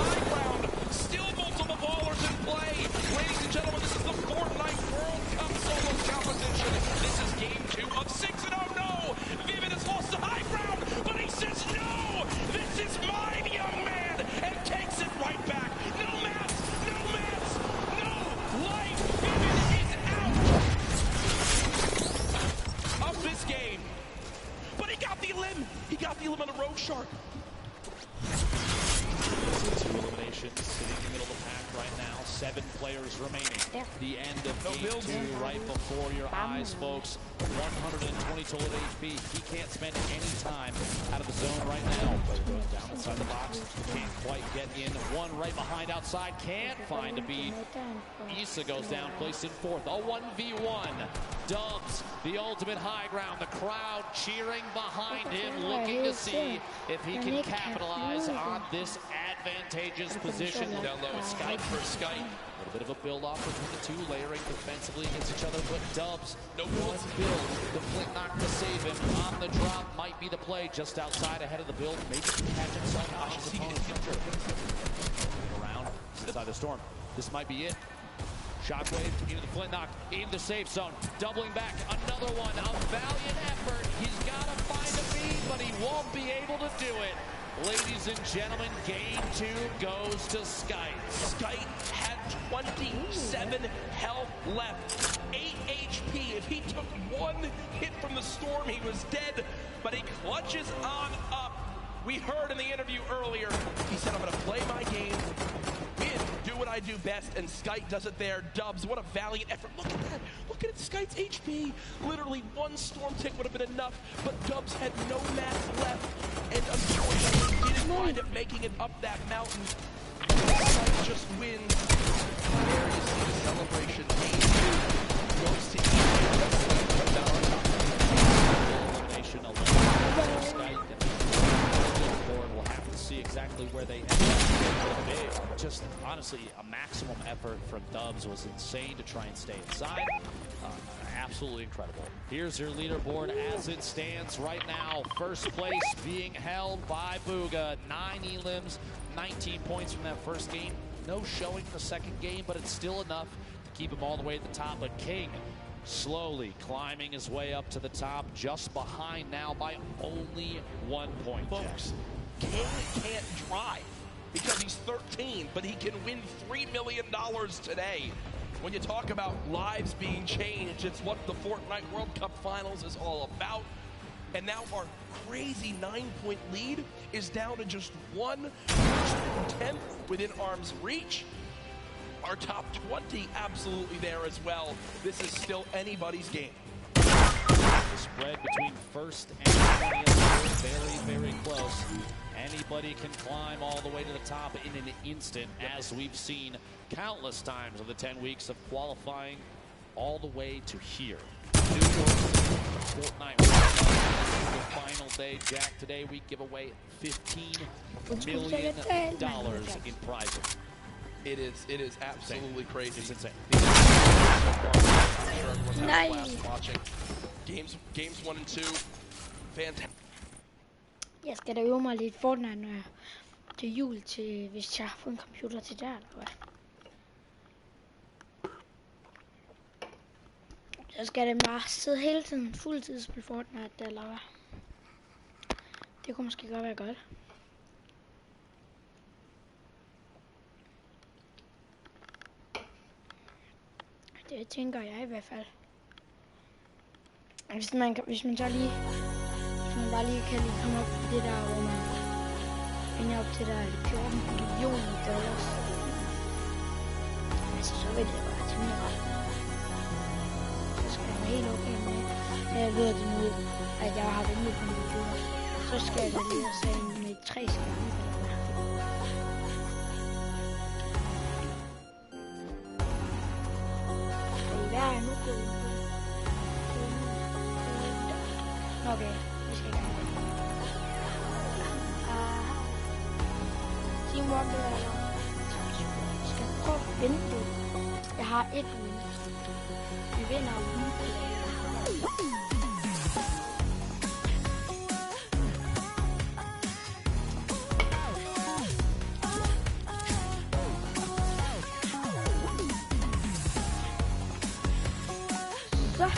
7 players remaining. Yeah. The end of game 2 right before your eyes, folks. 120 total HP. He can't spend any time out of the zone right now. Down inside the box. Can't quite get in. One right behind outside. Can't find a beat. Issa goes down, placed in 4th. A 1v1. Dubs, the ultimate high ground. The crowd cheering behind him, looking to see if he can capitalize on this advantageous position. Down low, Skype for Skype. A little bit of a build-off between the two, layering defensively against each other, but Dubs, No one build. The flint knock to save him. On the drop might be the play, just outside ahead of the build. Maybe catch himself off his opponent. Around, inside the storm. This might be it. Shockwave into the flint knock, into the safe zone. Doubling back, another one. A valiant effort. He's got to find a beat, but he won't be able to do it. Ladies and gentlemen, game 2 goes to Skype. Skype had 27 health left, 8 HP. If he took one hit from the storm, he was dead, but he clutches on up. We heard in the interview earlier, he said, I'm going to play my game, win, do what I do best, and Skype does it there. Dubs, what a valiant effort. Look at that. Look at Skype's HP. Literally one storm tick would have been enough, but Dubs had no mats left, and unfortunately didn't wind up making it up that mountain. Skype just wins. There you see the celebration. Game 2 goes to Elimination alone. Skype. We'll have to see exactly where they end up. Just honestly, a maximum effort from Dubs was insane to try and stay inside. Absolutely incredible. Here's your leaderboard as it stands right now. First place being held by Booga. 9 elims, 19 points from that first game. No showing in the second game, but it's still enough to keep him all the way at the top. But King slowly climbing his way up to the top, just behind now by only 1 point. Folks, King can't drive because he's 13, but he can win $3 million today. When you talk about lives being changed, it's what the Fortnite World Cup Finals is all about. And now our crazy 9-point lead is down to just 1 10th within arm's reach. Our top 20 absolutely there as well. This is still anybody's game. The spread between first and 20th is very, very close. Anybody can climb all the way to the top in an instant, as we've seen countless times of the 10 weeks of qualifying all the way to here. Fortnite the final day. Jack, today we give away $15 million in prizes. It is absolutely crazy. It's insane. Nice. Watching games 1 and 2. Fantastic. Jeg skal da øve mig lidt Fortnite, når jeg til jul, til, hvis jeg har fået en computer til der, eller hvad. Så skal det bare sidde hele tiden fuldtid og spille Fortnite, eller hvad. Det kunne måske godt være godt. Det tænker jeg i hvert fald. Hvis man så lige... man bare lige kan lige komme op på det der, hvor man finder op til der 14 millioner dollars. Altså, så vil det være temmelig ret. Så skal jeg være helt okay med, at jeg ved det nu, at jeg har ventet på min computer. Så skal jeg da lige have sagen med 3 skærme. Skal I være nu på den? Okay. Teamwork, det er jeg skal prøve at vinde det. Jeg har 1 win. Vi vinder uden. Så.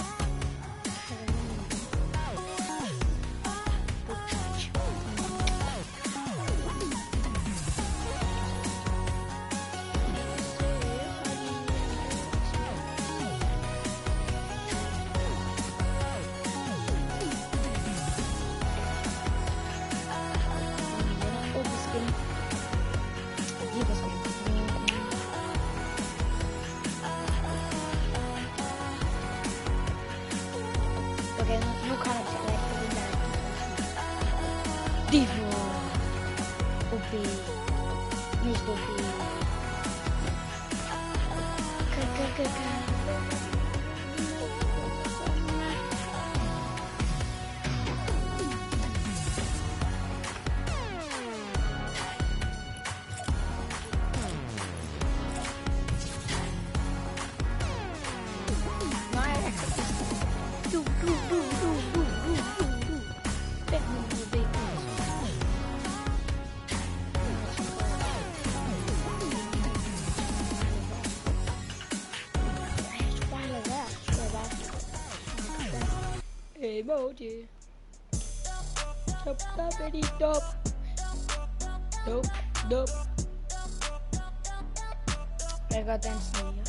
mest OP. Emoji. Dub, dubbity, dub. Dub, dub. Jeg kan godt danse lige.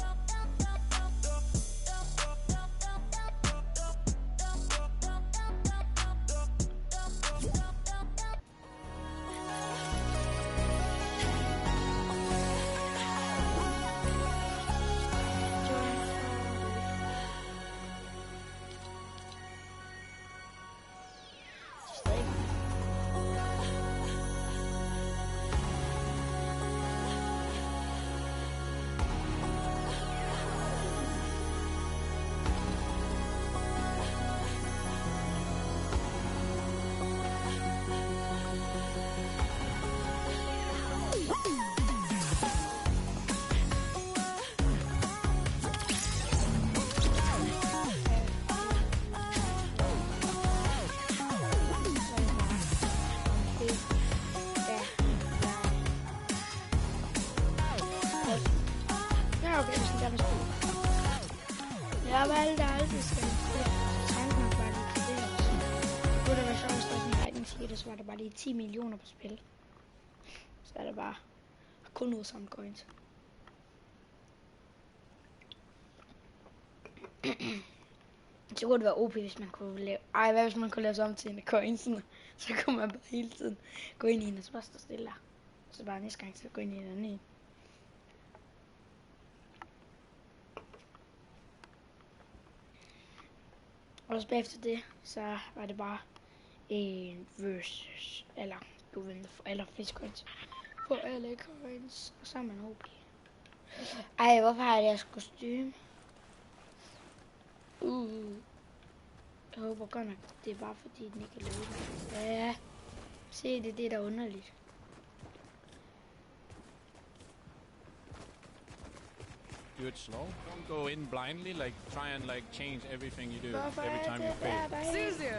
Jeg valgte aldrig skal tanken var bare lige til det også. Det kunne da være sjovt, hvis der var sådan en hiding ticket, så var der bare lige 10 millioner på spil. Så er det bare kun noget samt coins. Så kunne det være OP, hvis man kunne lave... Ej, hvad hvis man kunne lave sig om til en coinsen? Så kunne man bare hele tiden gå ind i en og så bare stå stille. Så bare næste gang, så gå ind i en anden. Og så bagefter det, så var det bare en versus, eller du vinder for alle flest coins. For alle coins, og så er man OP. Ej, hvorfor har jeg deres kostume? Jeg håber godt nok, det er bare fordi den ikke er løbet. Ja, se det er da underligt. Do it slow. Don't go in blindly. Like try and like change everything you do every time you fail. Suzu,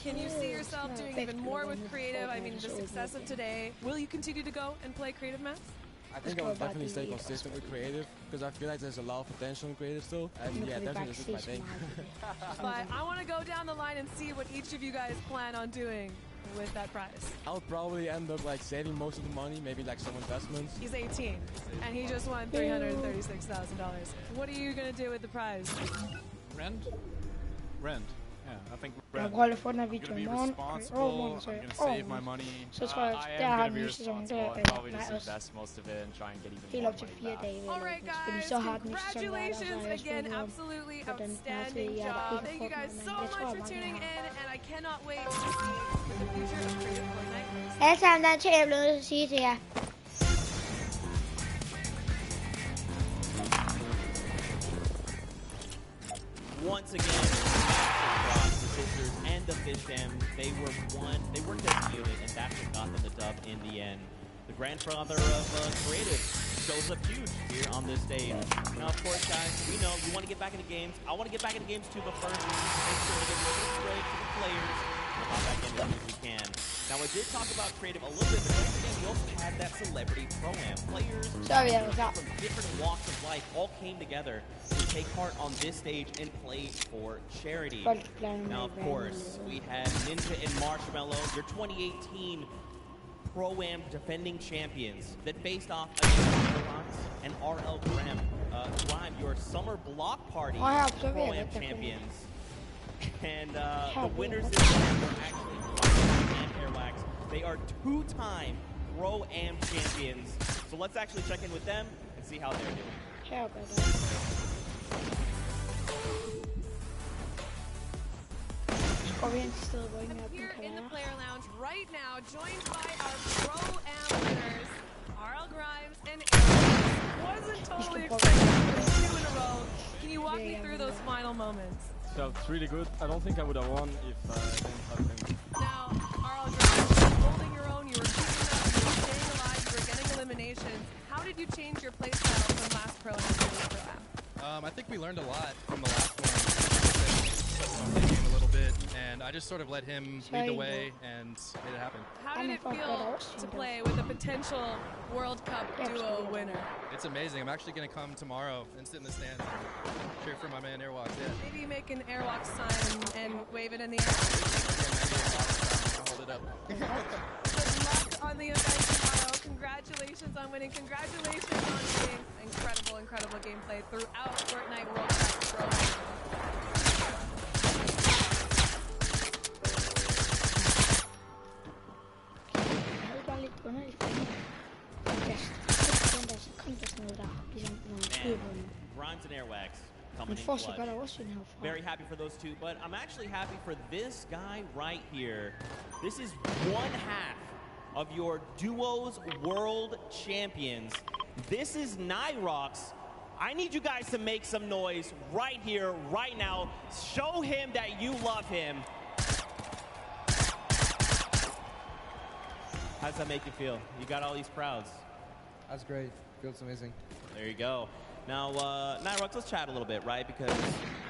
can you see yourself doing even more with creative? I mean, the success of today. Will you continue to go and play creative maps? I think I will definitely stay consistent with creative because I feel like there's a lot of potential in creative still. And yeah, definitely this is my thing. But I want to go down the line and see what each of you guys plan on doing with that prize. I'll probably end up like saving most of the money, maybe like some investments. He's 18 and he just won $336,000. What are you going to do with the prize? Rent. Yeah, I think I'm rent. going to be responsible. I'm gonna save my money. Så tror jeg, I der am har gonna den be nye sæson responsible. der, I'll probably nej just også invest most of it and try and get even helt more op til money 4 back. dage. All right, Fordi guys, så har den nye sæson været der, så congratulations har jeg again. spillet om, Absolutely hvordan den er til. outstanding Jeg er job. ikke Thank you brugt guys den, so men jeg tror, much for mange tuning har. in, and I cannot wait to see the future of creative Fortnite. Alle sammen, der er en ting, jeg bliver nødt til at sige til jer. Once again, across the Scissors and the Fish Dam, they worked as a unit, and that's what got them the dub in the end. The grandfather of creative shows up huge here on this stage. Now, of course, guys, we know you want to get back into games. I want to get back into games too, but first, make sure to give a little break to the players and hop back in as soon as we can. Now, I did talk about creative a little bit, but don't forget we also had that celebrity pro-am. Players from different walks of life all came together to take part on this stage and play for charity. Now, of course, we had Ninja and Marshmallow, your 2018 Pro-Am defending champions that faced off against Relax and RL Grime, your summer block party Pro-Am champions. And the winners this year were actually Relax and Airwax. They are two-time Pro-Am champions. So let's actually check in with them and see how they're doing. Here in the player lounge right now, joined by our Pro-Am winners, RL Grime Wasn't totally expecting 2 in a row. Can you walk me through those final moments? So it's really good. I don't think I would have won if I didn't have him. Now, Arl, you're holding your own, you were keeping up, you were staying alive, you were getting eliminations. How did you change your playstyle from last pro and into this pro-am? I think we learned a lot from the last one. The game a little bit, and I just sort of let him lead the way and made it happen. How did it feel to play with a potential World Cup duo winner? It's amazing. I'm actually going to come tomorrow and sit in the stands and cheer for my man Airwalks. Yeah. Maybe make an Airwalks sign and wave it in the air. I'll hold it up. Good luck on the event tomorrow. Congratulations on winning. Congratulations on being incredible, incredible gameplay throughout Fortnite World Cup Pro. Grimes and Airwax coming in clutch. Very happy for those two, but I'm actually happy for this guy right here. This is one half of your Duos World Champions. This is Nyrox. I need you guys to make some noise right here, right now. Show him that you love him. How does that make you feel? You got all these crowds. That's great. Feels amazing. There you go. Now, Nyrox, let's chat a little bit, right? Because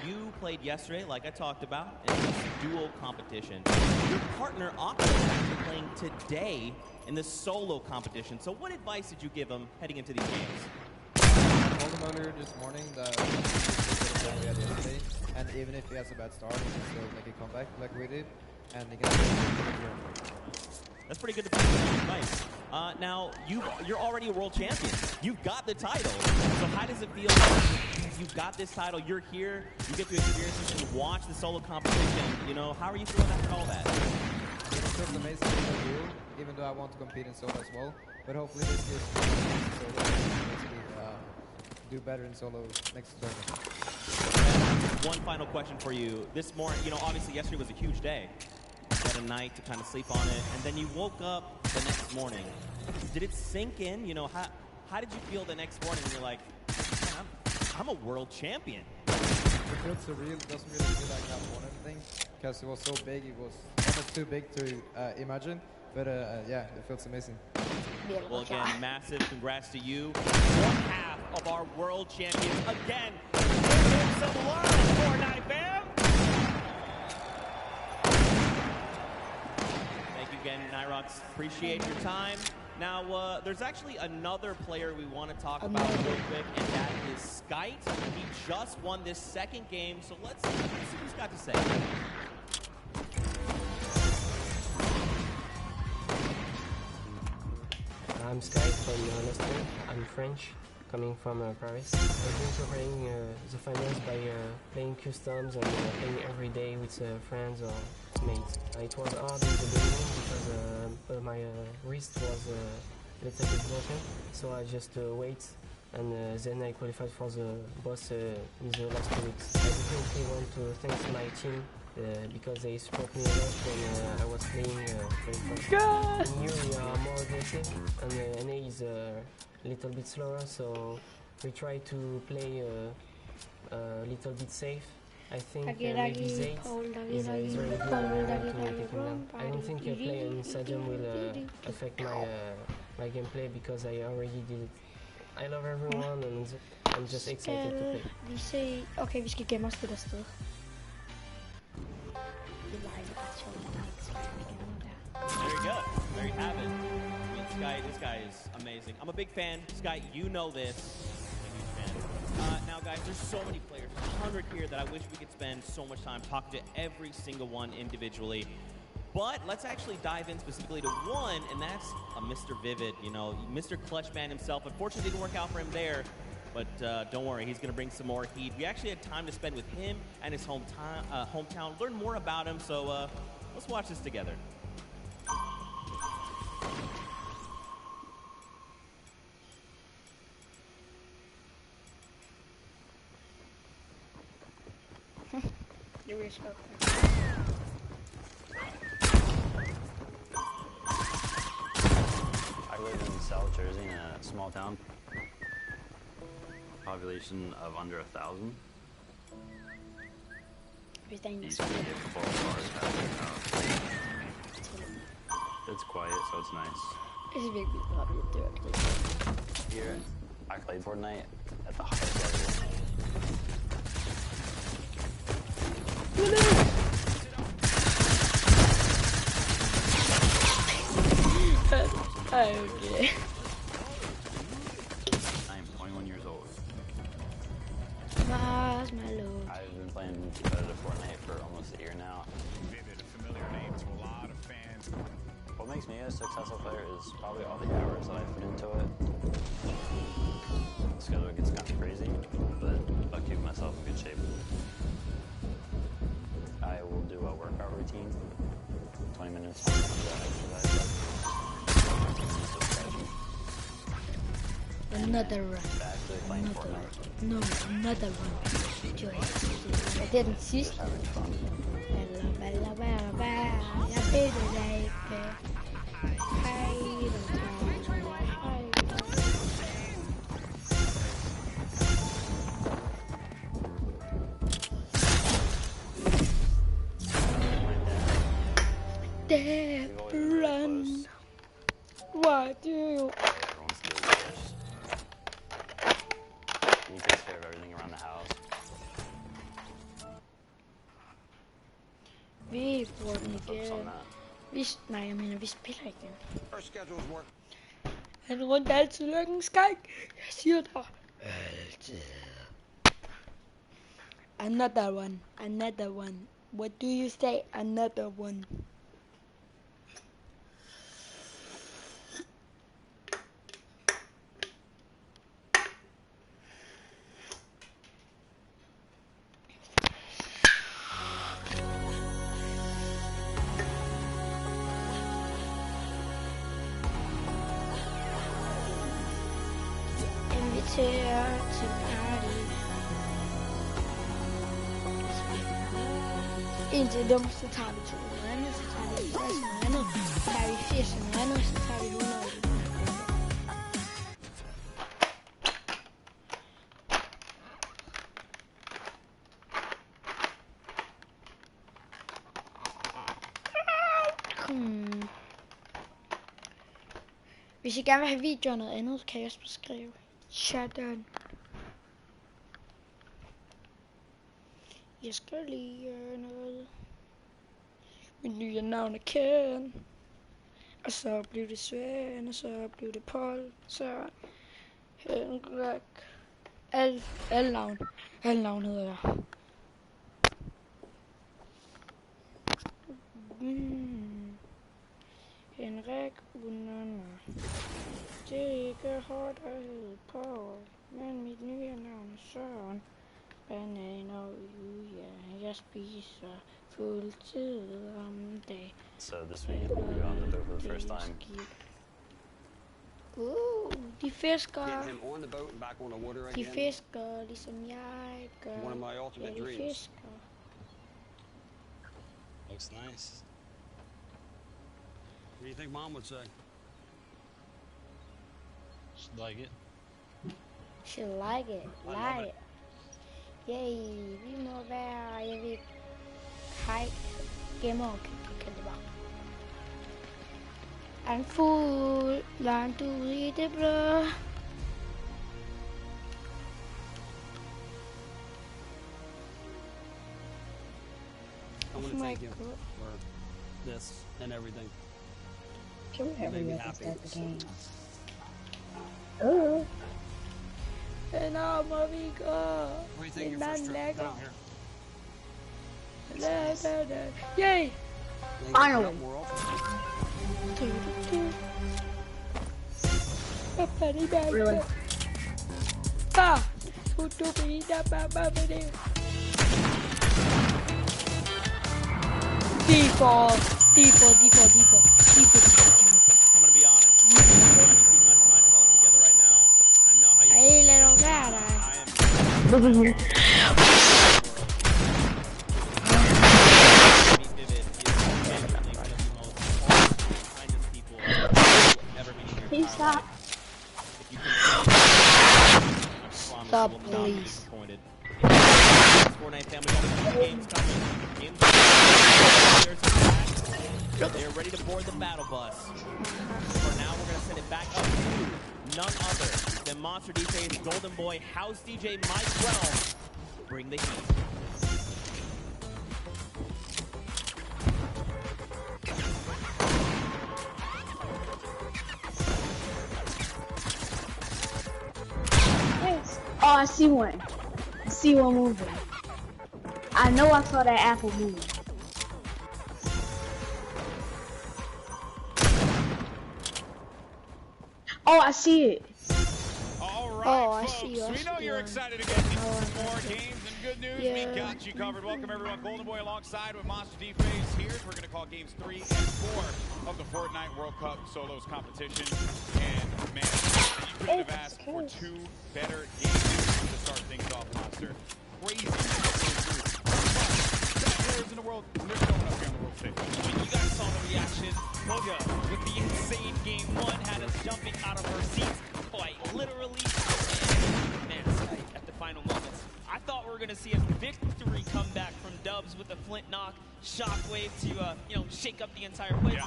you played yesterday, like I talked about, in this duo competition. Your partner, Octo, is actually playing today in the solo competition. So what advice did you give him heading into these games? I told him earlier this morning that we had yesterday, and even if he has a bad start, he can still make a comeback like we did, and he can That's pretty good advice. Now, you're already a world champion. You've got the title. So how does it feel like you've got this title, you're here, you get to experience this and watch the solo competition? You know, how are you feeling after all that? It feels amazing to do, even though I want to compete in solo as well. But hopefully this gives me do better in solo next tournament. One final question for you. This morning, you know, obviously yesterday was a huge day. You had a night to kind of sleep on it, and then you woke up the next morning. Did it sink in? You know, how did you feel the next morning when you're like, man, I'm a world champion? It feels surreal. It doesn't really feel like I won anything because it was so big. It was almost too big to imagine. But yeah, it feels amazing. Well, again, massive congrats to you. One half of our world champions. Again, give him some love, Fortnite fam. Thank you again, Nyrox. Appreciate your time. Now, there's actually another player we want to talk about real quick, and that is Skite. He just won this second game, so let's see what he's got to say. I'm Skite from Leicester. I'm French, coming from Paris. I've been covering the finals by playing customs and playing every day with friends or mates. It was hard in the beginning because my wrist was a little bit broken, so I just wait and then I qualified for the boss in the last 2 weeks. I definitely want to thank my team because they support me a lot when I was playing first. In here we are more aggressive and NA is a little bit slower, so we try to play a little bit safe. I think maybe Zayt is very good and I want to take him down. I don't think playing in Stadium will affect my gameplay because I already did it. I love everyone and I'm just excited to play. Vi ser... Okay, vi skal gemme os det der sted. There you go. There you have it. I mean, this guy is amazing. I'm a big fan. Sky, you know this. I'm a huge fan. Now, guys, there's so many players, 100 here, that I wish we could spend so much time talking to every single one individually. But let's actually dive in specifically to one, and that's a Mr. Vivid. You know, Mr. Clutchman himself. Unfortunately, didn't work out for him there. But don't worry, he's going to bring some more heat. We actually had time to spend with him and his hometown, learn more about him. So let's watch this together. I live in South Jersey in a small town. population of under 1,000. Everything is It's quiet, so it's nice. It's virkelig hobby. Here, I played Fortnite at the highest level. Okay. I am 21 years old. Marshmallow. I've been playing competitive Fortnite for almost a year now. Vivid, a familiar name to a lot of fans. What makes me a successful player is probably all the hours that I put into it. The schedule gets kind of crazy, but I'll keep myself in good shape. I will do a workout routine, 20 minutes of exercise. Another run. No, another run. Jeg det er den sidste. Jeg ved det da ikke. Death run. Why do you? He takes care of everything around the house. Vi får den igen. Nej, jeg mener, vi spiller igen. En rundt er altid lykkens gang. Jeg siger dig. Altid. Another one. Another one. What do you say? Another one. Inviterer til party. Indtil dem, så tager vi 200 andet, så tager vi 60 noget andet, så tager vi 80 noget andet, så tager vi 100 Hvis I gerne vil have videoer og noget andet, så kan jeg også beskrive chatten. Jeg skal lige gøre noget. Mit nye navn er Ken. Og så blev det Svend, og så blev det Paul, så Henrik. Alle navn hedder jeg. Henrik Unana. Det er ikke hårdt at hedde Paul, men mit nye navn er Søren. Bananer og ja, jeg spiser fuldtid om dag. So this weekend we'll be on the boat for the first time. De fisker. De fisker, ligesom jeg gør. One of my ultimate de dreams. Fisker. Looks nice. What do you think Mom would say? She'd like it. She'll like it. Like it. Yay, vi må være, jeg ved ikke, hej, gemmer, kan det bare. Er en fugl langt ude i det blå. I want to thank you for this and everything. Can we You made me have happy. the game? Oh. Nå må vi gå. What do you think your first trip down here? Yay! Finally. More often. Really? Default. I'm gonna be honest. I can't keep myself together right now. I know how you Hey, little guy. I am Oh, will not be please. disappointed. Fortnite family got a few games coming. Games they're ready to board the battle bus. For now, we're going to send it back up to none other than Monster DJ's Golden Boy House DJ Mike 12. Bring the heat. Oh, I see one. I see one moving. I know I saw that apple move. Oh, I see it. All right, I folks. see you. We know you're excited to get these more games, and good news, we got you covered. Welcome everyone, Golden Boy alongside with Monster D-Face here. We're going to call games 3 and 4 of the Fortnite World Cup Solos competition. And man, you couldn't have asked for 2 better games to start things off, Monster. Crazy. Players in the world, they're showing up here on the world stage. You guys saw the reaction. Booga with the insane game 1 had us jumping out of our seats quite literally. Man, at the final moments, I thought we were going to see a victory come back from Dubs with a flint knock shockwave to shake up the entire place.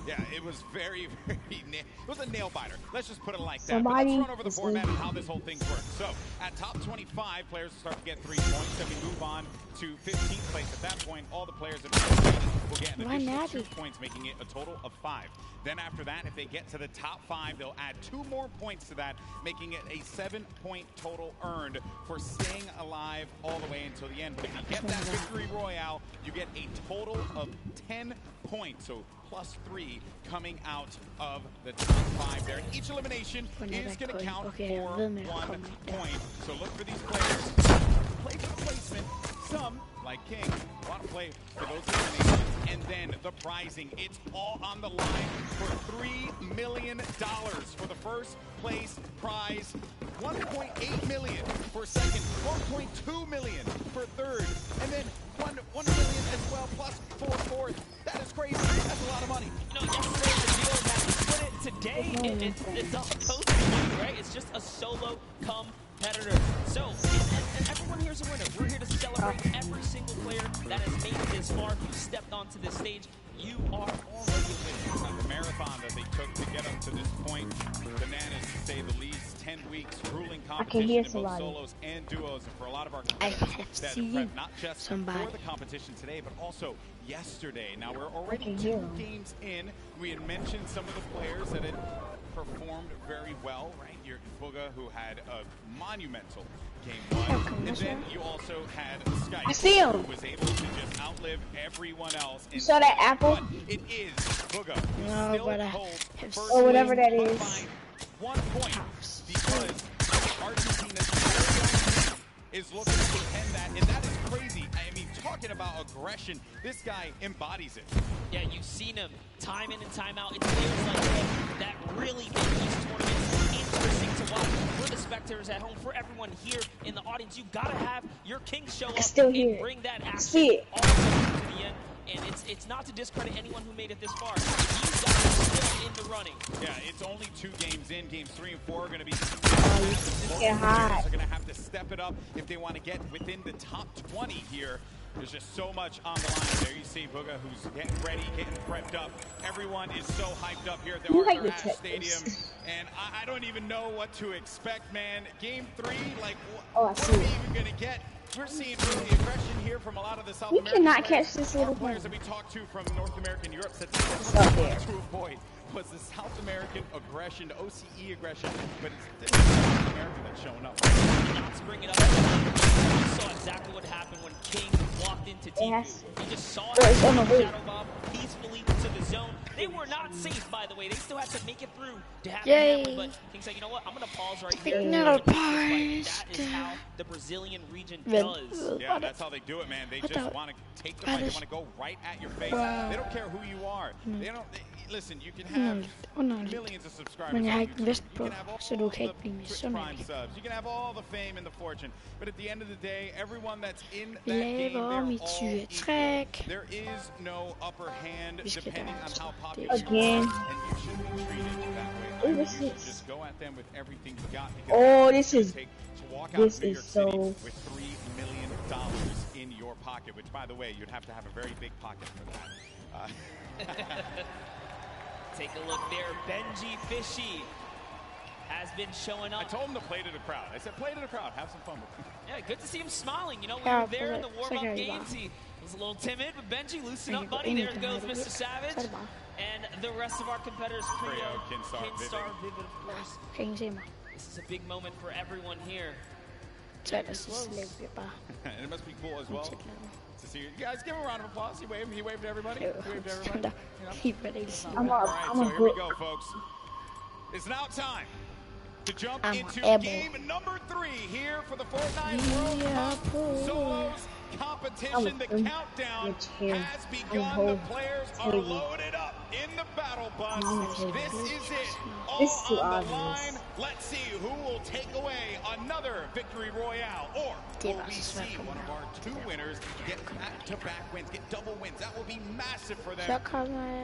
Yeah, it was very, it was a nail biter. Let's just put it like that. But let's run over the format and how this whole thing works. So, at top 25, players will start to get 3 points. Then we move on to 15th place. At that point, all the players that will get an additional 2 points, making it a total of 5. Then after that, if they get to the top 5, they'll add 2 more points to that, making it a 7-point total earned for staying alive all the way until the end. But if you get that victory royale, you get a total of 10 points. So plus 3 coming out of the top 5 there. And each elimination is going to count for 1 point. So look for these players. Play for the placement. Some, like King, want to play for those eliminations. And then the prizing. It's all on the line for $3 million for the first place prize. $1.8 million for second. $1.2 million for third. And then $1 million as well, plus for fourth. That is crazy. That's a lot of money. Yesterday the deal had to split it. Today it's all supposed to be, right? It's just a solo competitor. So, and everyone here's a winner. We're here to celebrate every single player that has made it this far. If you stepped onto this stage, you are already a winner. The marathon that they took to get up to this point, bananas to say the least. 10 weeks, grueling competition in both solos and duos. And for a lot of our competitors that prep not just for the competition today, but also yesterday. Now we're already 2 games in. We had mentioned some of the players that had performed very well, right? Your Booga, who had a monumental game 1. And then you also had Skype, I see him. who was able to just outlive everyone else. You saw that apple? But it is Booga who still holds first or whatever that place is. by 1 point. Because Argentina is looking to defend that, and that is crazy. I mean, talking about aggression, this guy embodies it. Yeah, you've seen him time in and time out. It's players like him that really make these tournaments interesting to watch. For the spectators at home, for everyone here in the audience, you gotta have your king show up and bring that action all the way to the end. And it's not to discredit anyone who made it this far. These guys are still in the running. Yeah, it's only 2 games in. Games 3 and 4 are going to be. Get hot. Are going to have to step it up if they want to get within the top 20 here. There's just so much on the line. There you see Booga, who's getting ready, getting prepped up. Everyone is so hyped up here at the Arthur Ashe Stadium, and I don't even know what to expect, man. Game 3, like, what are we even going to get? We're seeing really aggression here from a lot of the South American cannot catch this little players that we talked to from North America and Europe said to avoid was the South American aggression, the OCE aggression, but it's South America that's showing up. Not to bring it up, you saw exactly what happened when King walked into Team. He just saw it, Shadow Bomb peacefully to the zone. They were not safe, by the way. They still had to make it through to have the hammer, but King said, you know what, I'm going to pause right here. That is how the Brazilian region does. Yeah, that's how they do it, man. They just want to take the fight. They want to go right at your face. They don't care who you are. They don't. Listen, you can have millions of subscribers. Men jeg har ikke en vest på, så du kan ikke blive misundelig. You can have all the fame and the fortune, but at the end of the day, everyone that's in that game, they're all equal. There is no upper hand depending on how popular you are, and you should be treated that way. Oh, you this should is. just go at them with everything you got. Oh, this is. To walk out This of New is York so. City with $3 million in your pocket, which, by the way, you'd have to have a very big pocket for that. Take a look there. Benji Fishy has been showing up. I told him to play to the crowd. I said, play to the crowd. Have some fun with it. Yeah, good to see him smiling. You know, we were there in the warm-up games. He was a little timid, but Benji, loosen up, buddy. There goes Mr. Savage. And the rest of our competitors, Creo, Kinstar, Vivid, of course. This is a big moment for everyone here. And it must be cool as well to see you guys. Give him a round of applause. He waved to everybody. He waved to everybody. All right, so here we go, folks. It's now time to jump into game number 3 here for the Fortnite World Cup Solos competition. The countdown has begun. The players are loaded up in the battle bus. This is it. All on the line. Let's see who will take away another victory royale, or will we see one of our 2 winners get back-to-back wins, get double wins? That will be massive for them.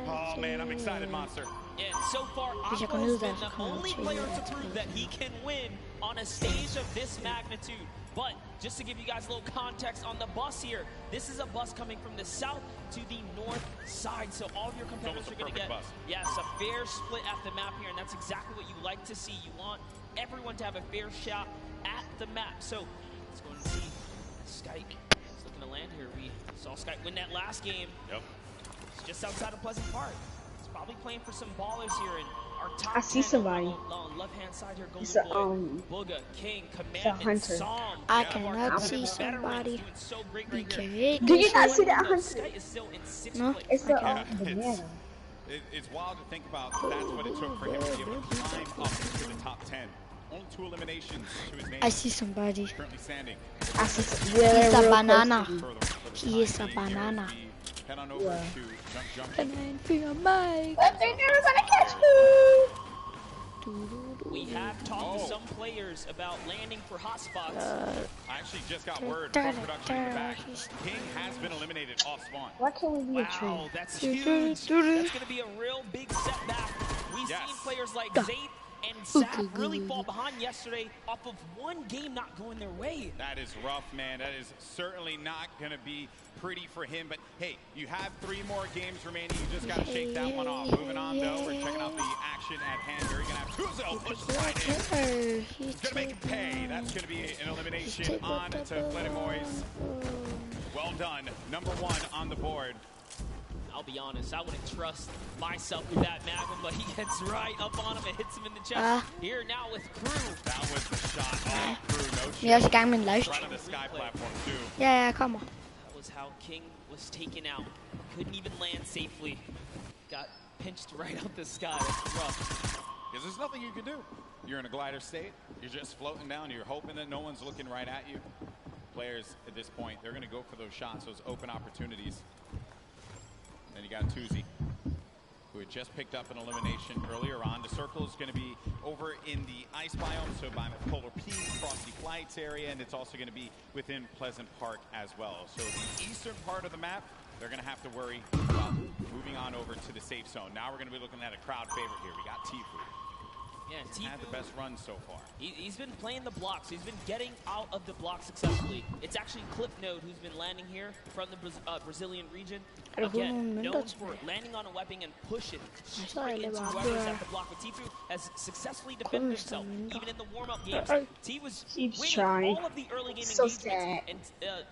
Oh man, I'm excited, Monster. And so far, Aqua has been the only player to prove that he can win on a stage of this magnitude. But just to give you guys a little context on the bus here, this is a bus coming from the south to the north side. So all of your competitors are going to get, yes, a fair split at the map here, and that's exactly what you like to see. You want everyone to have a fair shot at the map. So let's go and see. Skype is looking to land here. We saw Skype win that last game. Yep. It's just outside of Pleasant Park. He's probably playing for some ballers here, and our top I see somebody. on left-hand side here, It's a, Booga, King, Command, Psalm. I cannot see somebody. So do you not see that hunter? No, it's the banana. It's wild to think about. That's what it took for him to be able to climb up into the top 10. Only 2 eliminations to his name. I see somebody. Currently standing. I see He's a banana. He is a banana. Head on over to jump. And for your mic. But they're never gonna catch me. We have talked to some players about landing for hotspots. I actually just got word from production in the back. King has been eliminated off spawn. Why can't we be a tree? Wow, that's huge. That's going to be a real big setback. We've seen players like Zayd and Zap really fall behind yesterday off of one game not going their way. That is rough, man. That is certainly not going to be pretty for him. But hey, you have 3 more games remaining. You just got to shake that one off. Moving on, though, we're checking out the action at hand here. You're going to have Kuzo push right in. He's going to make him pay. That's going to be an elimination on to Fledermois. Well done. Number 1 on the board. I'll be honest, I wouldn't trust myself with that Magnum, but he gets right up on him and hits him in the chest. Here now with Crew. That was the shot. Oh, Crew, no shot. Vi er også i gang med en Right on the sky platform, too. Ja, jeg kommer. That was how King was taken out. Couldn't even land safely. Got pinched right out the sky. That's rough. Because there's nothing you can do. You're in a glider state. You're just floating down. You're hoping that no one's looking right at you. Players at this point, they're going to go for those shots, those open opportunities. Then you got Tuzi, who had just picked up an elimination earlier on. The circle is going to be over in the ice biome, so by the Polar Peak, Frosty Flights area, and it's also going to be within Pleasant Park as well. So the eastern part of the map, they're going to have to worry about moving on over to the safe zone. Now we're going to be looking at a crowd favorite here. We got Tfue. Yeah, Tfue had the best run so far. He's been playing the blocks. He's been getting out of the block successfully. It's actually Clipnode who's been landing here from the Brazilian region. Again, known for landing on a weapon and pushing straight into whoever's at the block. But Tfue has successfully defended himself, even in the warm-up games. T was winning all of the early game engagements. And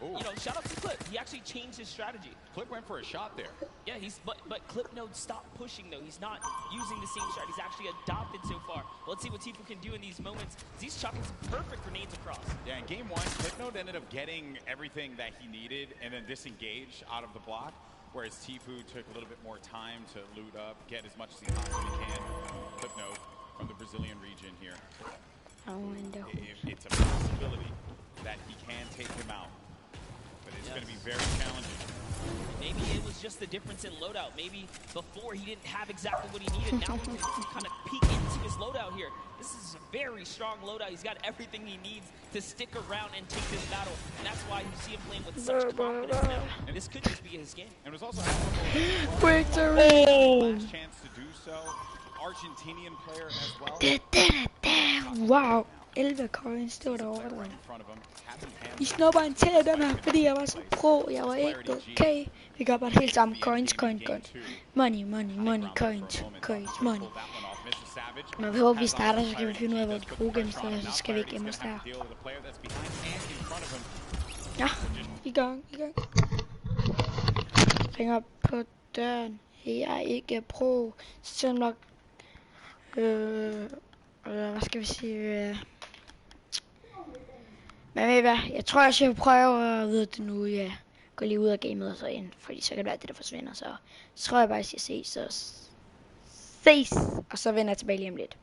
you know, shout out to Clip. He actually changed his strategy. Clip went for a shot there. Yeah, but Clipnode stopped pushing though. He's not using the same strategy. He's actually adopted so far. Let's see what Tfue can do in these moments. He's chucking some perfect grenades across. Yeah, in game 1, Clipnode ended up getting everything that he needed and then disengaged out of the block, whereas Tfue took a little bit more time to loot up, get as much as he possibly can. Clipnode from the Brazilian region here. It's a possibility that he can take him out, but it's going to be very challenging. Maybe it was just the difference in loadout. Maybe before he didn't have exactly what he needed. Now he can kind of peek into his loadout here. This is a very strong loadout. He's got everything he needs to stick around and take this battle. And that's why you see him playing with such confidence now. And this could just be his game. And it was also victory! last chance to do so. Argentinian player as well. Wow. 11 coins, det var da overdrevet. I snupper en til af den her, fordi jeg var så pro. Jeg var ikke okay. Vi gør bare det hele sammen. Coins. Money, coins, money. Når vi håber, vi starter, så skal vi finde ud af, hvor de gode gennemsteder, så skal vi ikke gemme os der. Ja, i gang. Ringer på døren. Jeg er ikke pro. Så nok... hvad skal vi sige? Men ved I hvad? Jeg tror, jeg skal prøve at vide det nu. Ja. Gå lige ud af gamet og så ind. Fordi så kan det være, det der forsvinder. Så tror jeg bare, jeg skal ses. Og så vender jeg tilbage lige om lidt.